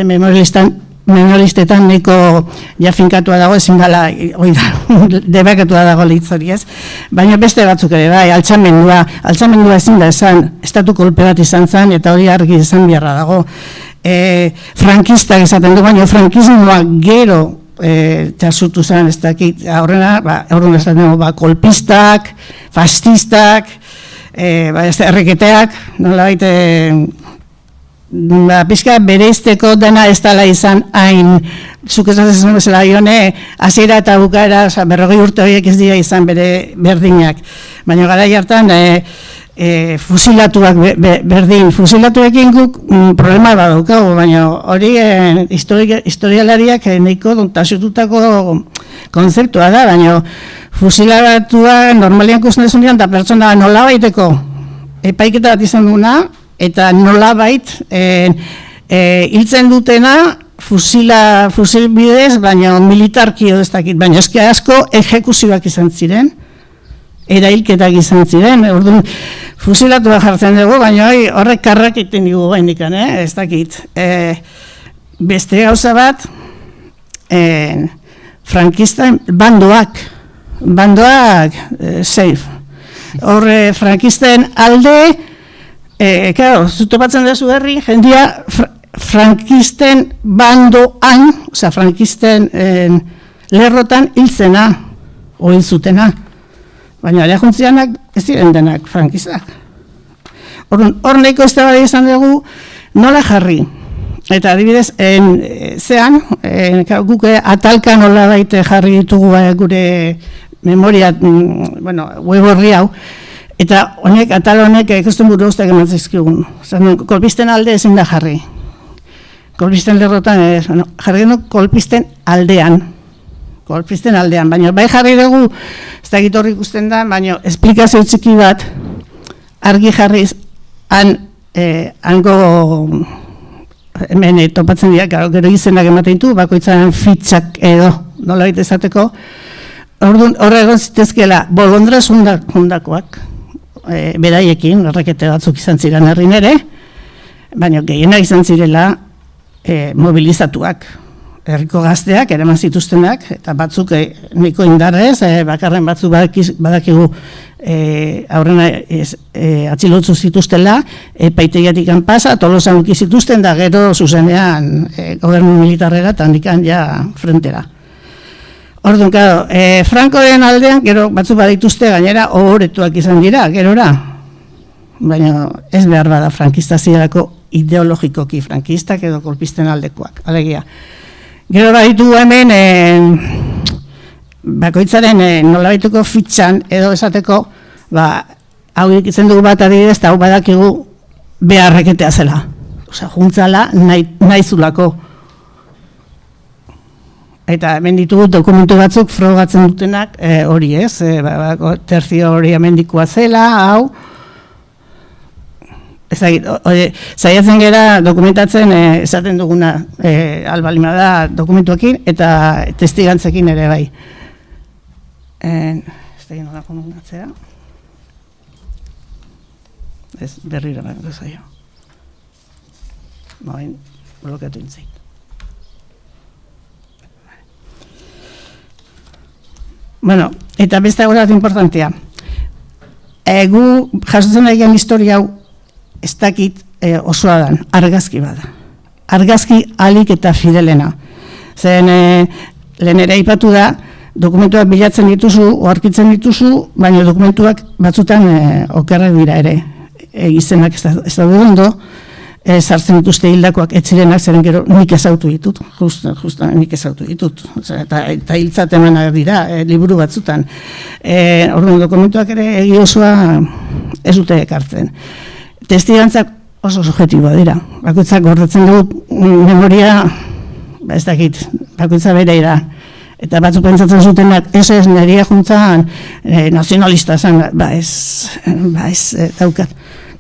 memorialistetan nahiko jafinkatua dago, ezin dela, debakatua dago hitz hori ez. Baina beste batzuk ere, altxamendua ezin da esan, estatu kolpe bat izan zen, eta hori argi izan beharra dago. Frankistak esaten du, baina frankismoa gero txasutu zen, ez dakit, aurrena esaten dugu, kolpistak, fascistak, erreketeak, nolabait, pixka bereizteko dena ez dela izan hain, zuk esatzen bezala Ione, hasiera eta bukaera, 40 urte horiek ez dira izan berdinak, baina garai hartan, fusilatuak berdin, fusilatuekin guk problema bat daukagu, baina hori historialariak nahiko tasututako konzeptua da, baina fusilatuak normalian kusten desunean eta pertsona nolabaiteko epaiketa bat izan duna, eta nolabait hiltzen dutena fusil bidez, baina militarki edo ez dakit, baina eske asko ejekuzioak izan ziren, erailketak izan ziren, orduan fusilatua jartzen dugu, baina horrek karrak egiten dugu gaindikan, ez dakit. Beste gauza bat, frankisten bandoak, safe. Horre frankisten alde, zutopatzen dezu herri, jendia frankisten bandoan, oza, frankisten lerrotan hiltzena, o hiltzutena. Baina ere juntzianak ez diren denak frankistak. Hor nahiko ez da izan dugu nola jarri. Eta adibidez, zean, guk atalka nola baite jarri ditugu gure memoria, web horri hau, eta atal honek ikusten buru guztiak eman zizkigun. Kolpisten alde ezin da jarri. Kolpisten lerrotan, jarri genuen kolpisten aldean, baina bai jarri dugu, ez da gitorri ikusten da, baina esplikazio txiki bat, argi jarriz, hango, hemen topatzen dira, gero izenak ematen ditu, bakoitzaren fitxak edo, nola baita esateko, horre egon zitezkela, bolondra jundakoak, beraiekin, errekete batzuk izan ziren herrin ere, baina gehiena izan zirela mobilizatuak, herriko gazteak, eraman zituztenak, eta batzuk niko indarrez, bakarren batzuk badakigu aurrena atxilotzu zituztela, paitegiatik pasa, Tolosan uki zituzten, da gero zuzenean gobernu militarrera, eta handikan ja frentera. Orduan, claro, Francoren aldean, gero batzuk badituzte gainera, ohoretuak izan dira, gerora. Baina ez behar bada frankista zirako ideologikoki, frankistak edo kolpisten aldekoak, alegia. Gero baditu hemen, bakoitzaren nolabaituko fitxan edo esateko, hau ikitzen dugu bat adibidez, eta hau badakigu beharreketea zela. Osa, juntzala nahi zulako. Eta hemen ditugu dokumentu batzuk frogatzen dutenak hori ez, terzio hori hemendikoa zela, hau. Zaiatzen gera dokumentatzen esaten duguna albalima da dokumentuekin eta testigantzekin ere bai. Ez da gino da komunikatzea. Ez berriro behar zaio. Baina, blokeatu intzait. Bueno, eta beste hori importantea. Gu jasotzen egin historia hau ez dakit osoa dan, argazki bada. Argazki alik eta fidelena. Zen lehen ere aipatu da, dokumentuak bilatzen dituzu, oarkitzen dituzu, baina dokumentuak batzutan okerrak dira ere. Izenak ez daude ondo, sartzen dituzte hildakoak etzirenak, zeren gero nik ezautu ditut, justa nik ezautu ditut. Eta hiltzat emanak dira, liburu batzutan. Orduan dokumentuak ere egi osoa ez dute ekartzen. Testigantzak oso subjektiboa dira. Bakoitzak gordetzen dugu memoria, ez dakit, bakoitza bere ira. Eta batzuk pentsatzen zutenak, ez neria juntzan nazionalista zen, ez daukat.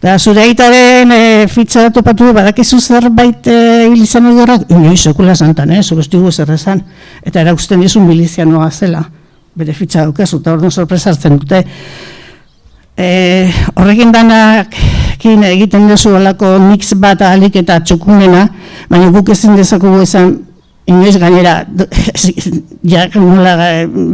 Da, zure aitaren fitxa topatu, badakizu zerbait hil izan egorak, inoiz sekula zantan, zubestigu zerrezan, eta erakusten dizu milizianoa zela, bere fitxa daukazu, eta orduan sorpresartzen dute. Horrekin danakin egiten duzu olako mix bat ahalik eta txokunena, baina guk ezin dezakugu izan inoiz gainera, nola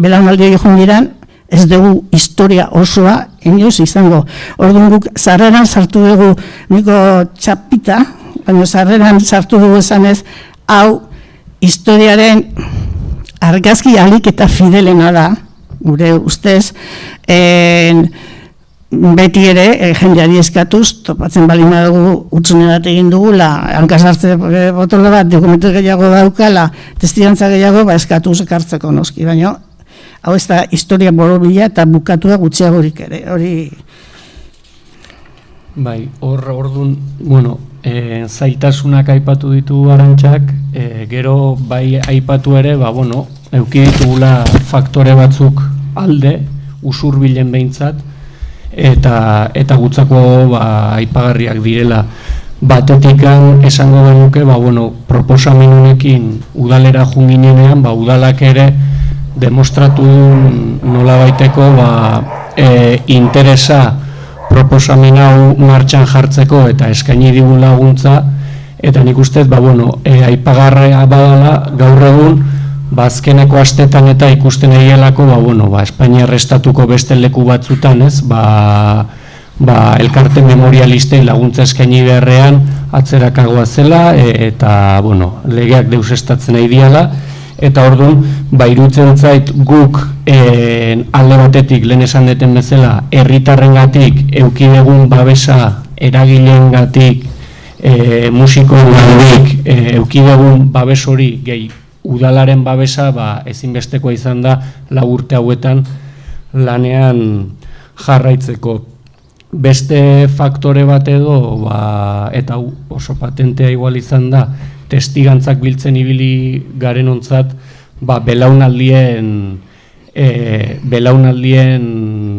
belaunaldi joan diran, ez dugu historia osoa inoiz izango. Orduan guk sarreran sartu dugu niko txapita, baina sarreran sartu dugu esanez, hau historiaren argazki ahalik eta fidelena da, gure ustez, beti ere, jendeari eskatuz, topatzen balima dugu, utzune bat egin dugula, hankasartze botola bat, dokumentu gehiago daukala, testigantza gehiago, eskatuz ekartzeko noski, baina hau ez da historia borobila eta bukatua gutxiagorik ere, hori... Bai, orduan, bueno, zaitasunak aipatu ditu Arantxak, gero bai aipatu ere, bueno, eduki ditugula faktore batzuk alde, usurbilen behintzat, eta gutzako aipagarriak direla. Batetikan esango genuke, bueno, proposamen honekin udalera junginenean, udalak ere demostratu nola baiteko interesa proposamen hau martxan jartzeko eta eskaini digun laguntza, eta nik ustez, bueno, aipagarria badala gaur egun, azkeneko astetan eta ikusten egielako, bueno, Espainiar estatuko beste leku batzutan, ez, elkarte memorialistei laguntza eskaini beharrean atzerakagoa zela, eta, bueno, legeak deusestatzen nahi diala, eta orduan, iruditzen zait guk alde batetik lehen esan deten bezala, herritarrengatik, eduki dugun babesa eragileengatik, musiko handik eukidegun babes hori gehi udalaren babesa ezinbestekoa izan da 4 urte hauetan lanean jarraitzeko. Beste faktore bat edo, eta oso patentea igual izan da, testigantzak biltzen ibili garen ontzat, belaunaldien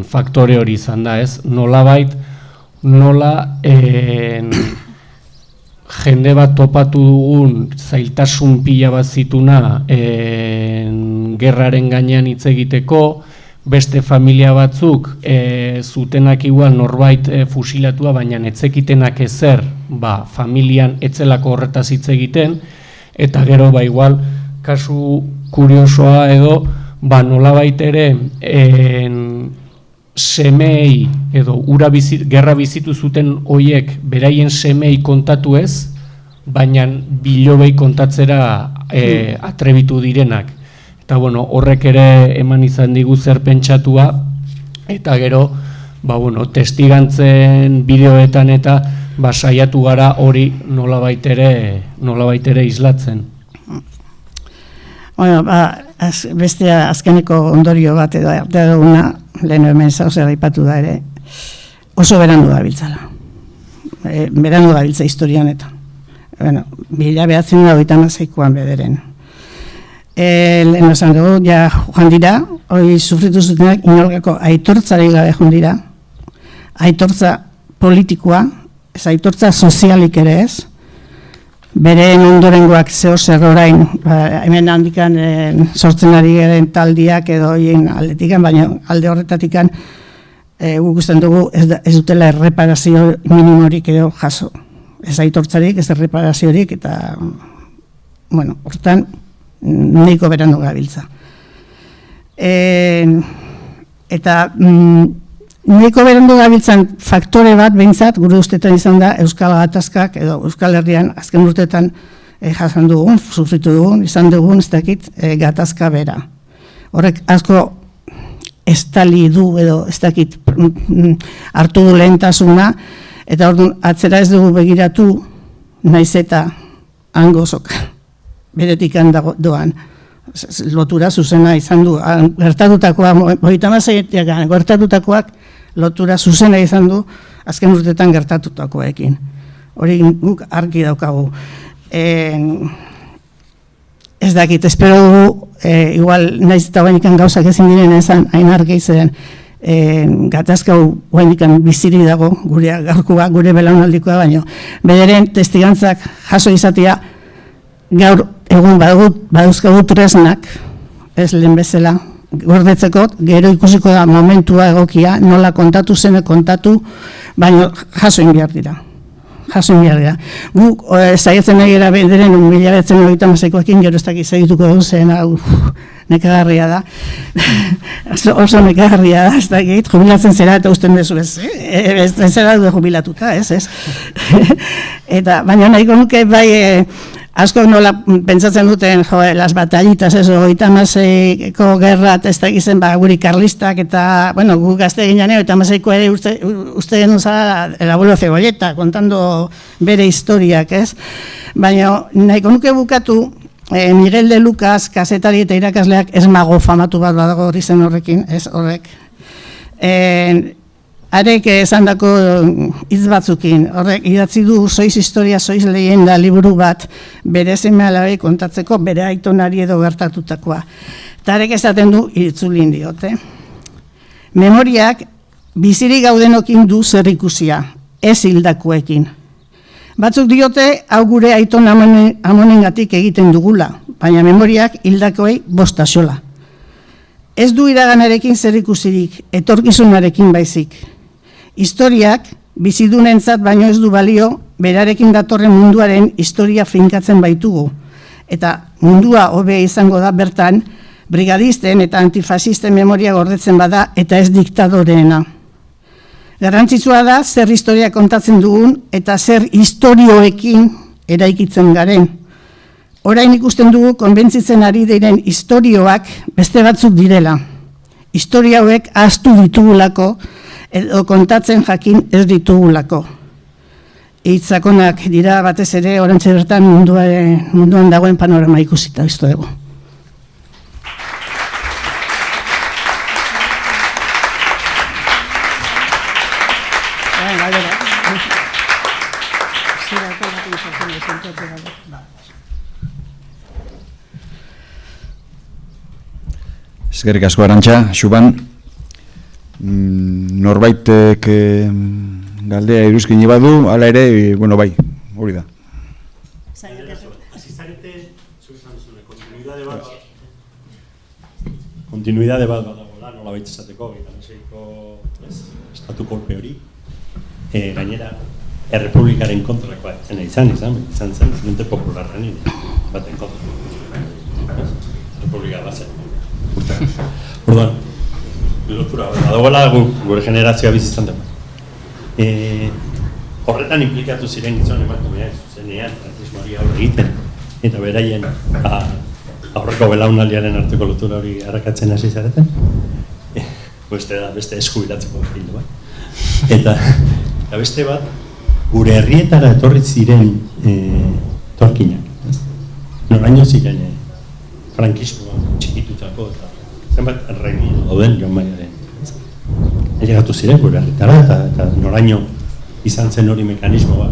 faktore hori izan da, ez? Nolabait, nola jende bat topatu dugun zailtasun pila bat zituna gerraren gainean hitz egiteko, beste familia batzuk zutenak igual norbait fusilatua, baina etzekitenak ezer familian etzelako horretaz hitz egiten, eta gero igual kasu kuriosoa edo nolabait ere semei edo gerra bizitu zuten hoiek beraien semei kontatu ez, baina bilobei kontatzera atrebitu direnak. Eta horrek ere eman izan digu zer pentsatua, eta gero testigantzen bideoetan eta saiatu gara hori nolabait ere islatzen. Beste azkeneko ondorio bat edo duguna, lehen hemen zauzer aipatu da ere, oso berandu da biltzala. Berandu da biltza historia honetan. 1926an bederen. Lehen esan dugu, joan dira, hori sufritu zutenak inolgako aitortzari gabe joan dira, aitortza politikoa, ez aitortza sozialik ere ez, beren ondorengoak zer orain, hemen handikan sortzen ari garen taldiak edo hien aldetikan, baina alde horretatikan guk usten dugu ez dutela erreparazio minimorik edo jaso. Ez aitortzarik, ez erreparaziorik, eta horretan nahiko berandu gabiltza. Eta nahiko berandu gabiltzan faktore bat behintzat, gure ustetan izan da Euskal Gatazkak edo Euskal Herrian azken urtetan jasan dugun, sufritu dugun, izan dugun ez dakit gatazka bera. Horrek asko estali du edo ez dakit hartu du lehentasuna, eta orduan atzera ez dugu begiratu naiz eta hango soka. Beretikan doan, lotura zuzena izan du, gertatutakoak lotura zuzena izan du, azken urtetan gertatutakoekin. Hori guk argi daukagu. Ez dakit, espero dugu, igual naiz eta bainikan gauzak ezin diren ezan, hain argi izan, gatazkau bainikan biziri dago, gure gaurkoa, gure belaunaldikoa baino. Bederen testigantzak jaso izatea, gaur egun baduzkagu tresnak, ez lehen bezala, gordetzeko, gero ikusiko da momentua egokia, nola kontatu zene kontatu, baina jaso inbiar dira. Guk zaiatzen nahi gara bederen 1998ekin gero ez dakiz egituko dugu zen, nekagarria da. Oso nekagarria da, ez dakit, jubilatzen zera eta usten dezu ez zera du jubilatuta, ez. Eta baina nahiko nuke bai, asko nola pentsatzen duten, las batallitas, eso, 36ko gerra, ez da gizen, guri karlistak, eta, gu gazte ginean, 36ko ere uste genuen zara, el abuelo Cebolleta, kontando bere historiak, ez? Baina, nahiko nuke bukatu, Miguel de Lucas, kazetari eta irakasleak, ez mago famatu bat badago hori zen horrekin, ez horrek. Arek esan dako hitz batzukin, horrek idatzi du Soiz historia, soiz leyenda liburu bat bere seme alabei kontatzeko bere aitonari edo gertatutakoa. Eta arek esaten du itzulin diote. Memoriak bizirik gaudenokin du zer ikusia, ez hildakoekin. Batzuk diote hau gure aiton amonengatik egiten dugula, baina memoriak hildakoei bostaxola. Ez du iraganarekin zer ikusirik, etorkizunarekin baizik. Historiak bizidunentzat baino ez du balio, berarekin datorren munduaren historia finkatzen baitugu. Eta mundua hobe izango da bertan, brigadisten eta antifasisten memoria gordetzen bada eta ez diktadoreena. Garrantzitsua da zer historia kontatzen dugun eta zer historioekin eraikitzen garen. Orain ikusten dugu konbentzitzen ari diren historioak beste batzuk direla. Historia hauek ahaztu ditugulako edo kontatzen jakin ez ditugulako. hitzakonak dira batez ere orantxe bertan munduan dagoen panorama ikusita izto dugu. Eskerrik asko Arantxa, Xuban. Norbaitek galdea iruzkini badu, hala ere, bueno, bai, hori da. Kontinuidade bat badagoela, nola baita esateko, estatu kolpe hori. Gainera, errepublikaren kontrakoa izan zen, Frente Popularren baten kontra. Republika bazen. Orduan, lotura badagoela gure generazioa bizizan dut. Horretan implikatu ziren gizon emakumeak zuzenean, frankismoari aurre egiten, eta beraien aurreko belaunaldiaren arteko lotura hori harrakatzen hasi zareten, beste eskubiratzeko bildu bat. Eta beste bat, gure herrietara etorri ziren torkinak. Noraino ziren frankismoa txikitutako eta zenbat erregio dauden Joan Mariaren. Elegatu ziren gure herrietara eta noraino izan zen hori mekanismoa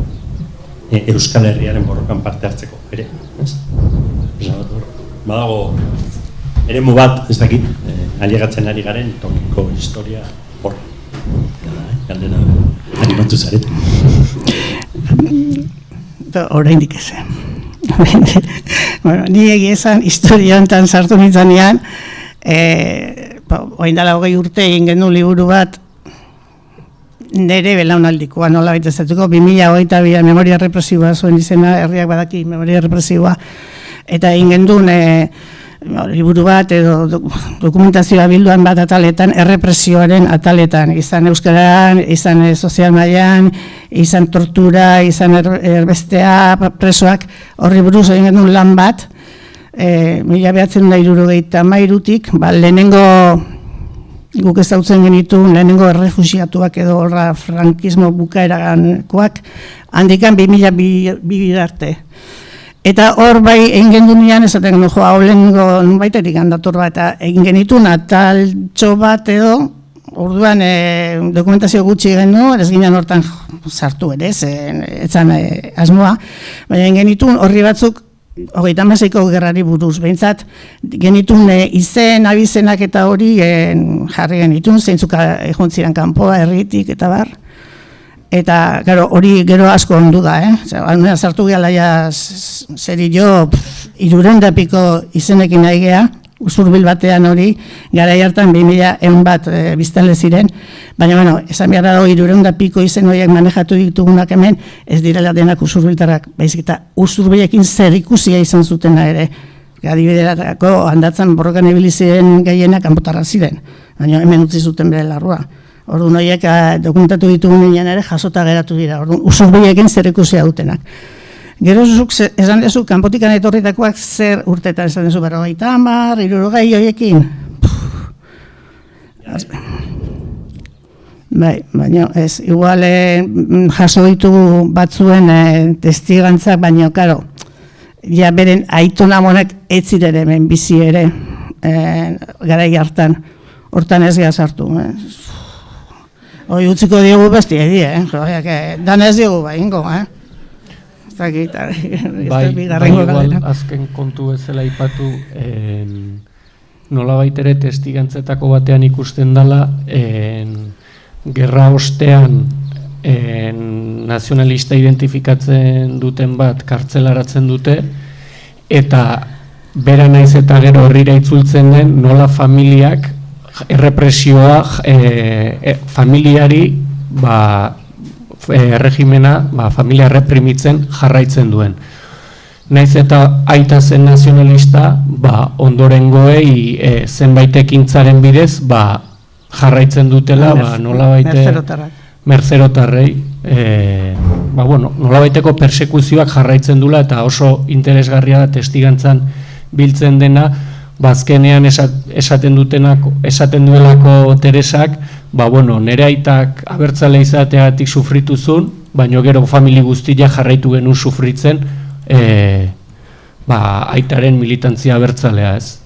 Euskal Herriaren borrokan parte hartzeko ere. Badago eremu bat, ez dakit, ailegatzen ari garen tokiko historia hor. Galdera animatu zarete. Oraindik ez. Bueno, ni egia esan historia hontan sartu nintzanean, orain dela 20 urte egin genuen liburu bat nire belaunaldikoa, nola baita ezatuko, 2022 memoria represiboa zuen izena, herriak badaki memoria represiboa, eta egin genuen liburu bat edo dokumentazioa bilduan bat ataletan, errepresioaren ataletan, izan euskaran, izan sozial mailan, izan tortura, izan erbestea, presoak, horri buruz egin genuen lan bat, 1973-tik, lehenengo guk ezagutzen genituen lehenengo errefuxiatuak edo horra frankismo bukaerakoak, handikan 2002 arte. Eta hor bai egin gendunean, esaten genuen hau lehenengo baitetik handator bat, eta egin genituen ataltxo bat edo, orduan dokumentazio gutxi genuen, ez ginen hortan sartu ere, etzan asmoa, baina egin genituen horri batzuk 36ko gerrari buruz, behintzat genitun izen, abizenak eta hori jarri genitun, zeintzuk ejontziren kanpoa, herritik eta bar. Eta, gero, hori gero asko ondu da, sartu gehala zeri jo, 300 izenekin nahi geha, Usurbil batean hori, gara hartan 2000 bat biztanle ziren, baina, bueno, esan behar dago 300 izen horiek manejatu ditugunak hemen, ez direla denak Usurbiltarrak, baizik eta Usurbilekin zer ikusia izan zutena ere. Adibiderako handatzen borrokan ibili ziren gehienak kanpotarrak ziren, baina hemen utzi zuten bere larrua. Orduan horiek dokumentatu ditugunean ere jasota geratu dira, orduan Usurbilekin zer ikusia dutenak. Gero zuzuk esan dezu, kanpotikan etorritakoak zer urtetan esan dezu, 50, 60 horiekin. Bai, baina ez, igual jaso ditugu batzuen testigantzak, baina, karo, ja beren aitona monek ez ziren hemen bizi ere, garai hartan, hortan ez geha sartu. Hoi utziko diogu besti edi, dan ez diogu behingo, Bai, igual azken kontu bezala ipatu, nolabait ere testigantzetako batean ikusten dela, gerra ostean nazionalista identifikatzen duten bat kartzelaratzen dute, eta bera naiz eta gero herrira itzultzen den nola familiak errepresioa familiari erregimena familia reprimitzen jarraitzen duen. Naiz eta aita zen nazionalista, ondorengoei zenbait ekintzaren bidez jarraitzen dutela, merzerotarrei, nolabaiteko persekuzioak jarraitzen dula eta oso interesgarria da testigantzan biltzen dena, bazkenean esaten duelako Teresak, nere aitak abertzale izateagatik sufritu zuen, baino gero famili guztia jarraitu genuen sufritzen aitaren militantzia abertzalea, ez?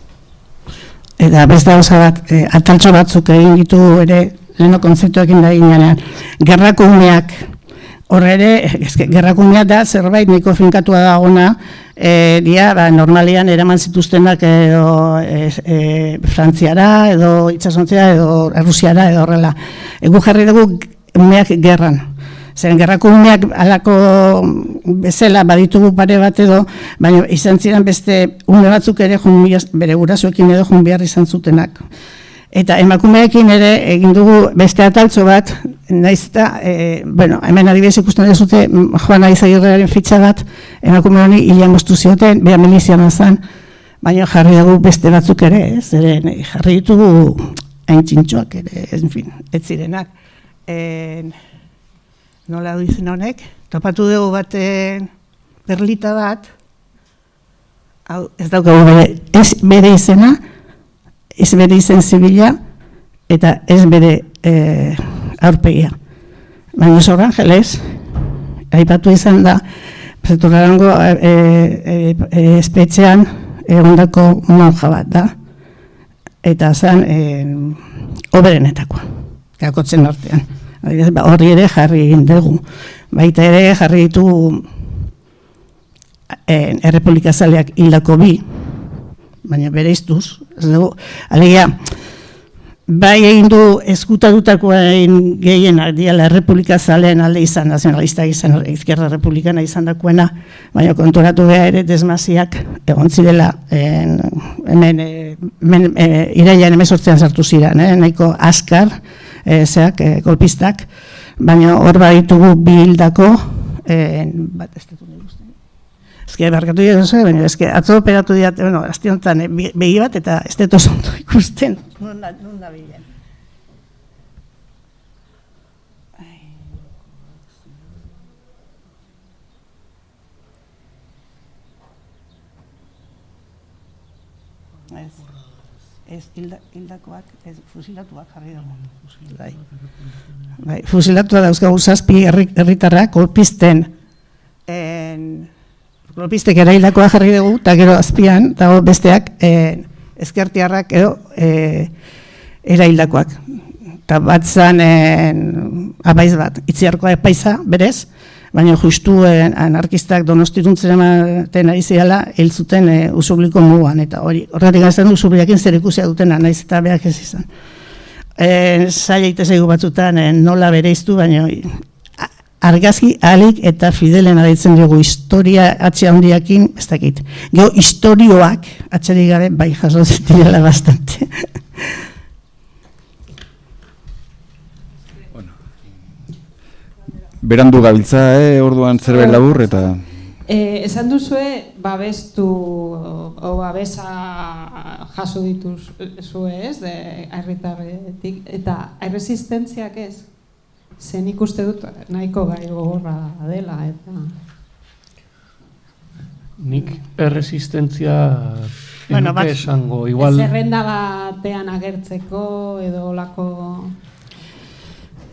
Eta beste gauza bat, ataltxo batzuk egin ditu ere, leheno kontzeptuekin da ginean, gerrako umeak, horre ere, gerrako umeak da zerbait niko finkatua dagona, normalian eraman zituztenak edo Frantziara, edo itsasontzia, edo Errusiara, edo horrela. Egu jarri dugu umeak gerran. Zeren gerrako umeak alako bezala baditugu pare bat edo, baina izan ziren beste ume batzuk ere bere gurasoekin edo joan behar izan zutenak. Eta emakumeekin ere egin dugu beste ataltxo bat, naiz eta, hemen adibidez ikusten dezute Juana Izagirrearen fitxa bat, emakume honi hilean moztu zioten, beha miliziana zen, baina jarri dugu beste batzuk ere, jarri ditugu hain txintxoak ere, ez zirenak. Nola du izen honek, topatu dugu baten perlita bat, ez daukagu bere izena, ez bere izen zibila, eta ez bere aurpegia. Baina oso Angeles, aipatu izan da, Preturrarango espetxean egondako monja bat da, eta zen oberenetakoa, kakotzen artean. Horri ere jarri egin dugu. Baita ere jarri ditugu errepublikazaleak hildako bi, baina bere iztuz. Alegia, bai egin du eskutatutakoen gehienak diala errepublikazaleen alde izan, nazionalista izan, izquierda republikana izan dakoena, baina konturatu beha ere desmaziak egon zirela hemen irailean 18an sartu ziren, nahiko askar, golpistak, baina hor baditugu bi hildako, bat ez dut nahi guztien. Ezke, barkatu dira, baina ezke, atzo operatu dira, azte honetan behi bat, eta ez dut oso ondo ikusten. Nun da bilen. Ez hildakoak, ez fusilatuak jarri dago. Fusilatuak dauzkagu zazpi herritarrak, golpisten, golpistek era hildakoak jarri dugu, eta gero azpian, dago besteak, ezkertiarrak edo era hildakoak. Eta bat zan apaiz bat, itziarkoa epaiza, berez, baina justu anarkistak donostiruntzen ematen ari ziala hil zuten Usubliko mugan, eta horretik gazten du Usubliakin zer ikusia dutena, naiz eta behak ez izan. Zaila itezaigu batzutan nola bereiztu, baina argazki ahalik eta Fidelen aditzen dugu historia atxe handiakin, ez dakit. Gero historioak atxerik gabe bai jasotzen direla bastante. Berandu gabiltza, orduan zerbait labur, eta... Esan duzue, babestu, babesa jaso dituzue ez, herritarretik, eta erresistentziak ez, zen ikuste dut nahiko gai gogorra dela, eta... Nik erresistentzia enuke esango, igual... Zerrenda batean agertzeko, edo olako...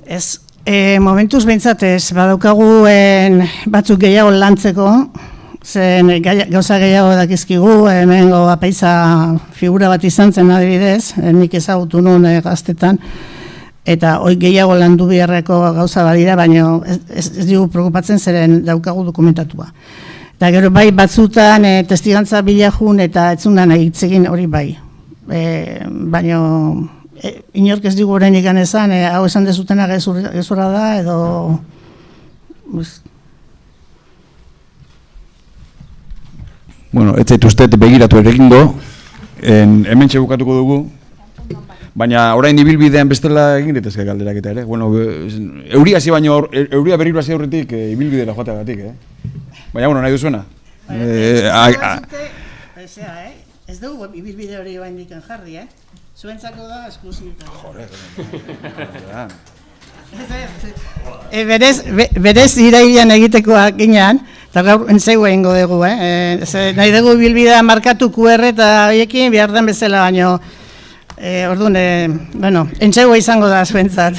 Ez... Momentuz behintzatez, badaukagu batzuk gehiago lantzeko, zen gauza gehiago dakizkigu, hemengo apaiza figura bat izan zen adibidez, nik ezagutu nuen gaztetan, eta hoi gehiago landu beharreko gauza badira, baina ez dugu preocupatzen zeren daukagu dokumentatua. Eta gero bai batzutan testigantza bilajun eta etzundan egitzegin hori bai, baina... Inork ez digu orain ikan esan, hau esan dezutena gezurra da, edo... Bueno, ez zaitu uste begiratu erekingo, hemen txebukatuko dugu, baina orain ibilbidean bestela egin ditezke galderak eta ere. Bueno, euria hasi baino, euria berriru hasi aurretik ibilbidera joateagatik, Baina, bueno, nahi duzuena. Ez dugu ibilbide hori bain diken jarri, Zuentzako da, esklusibitatea. Berez irailean egitekoak ginean, eta gaur entzegu egingo dugu, nahi dugu bilbidea markatu QR eta horiekin behar den bezala baino, orduan, entzegu izango da zuentzat.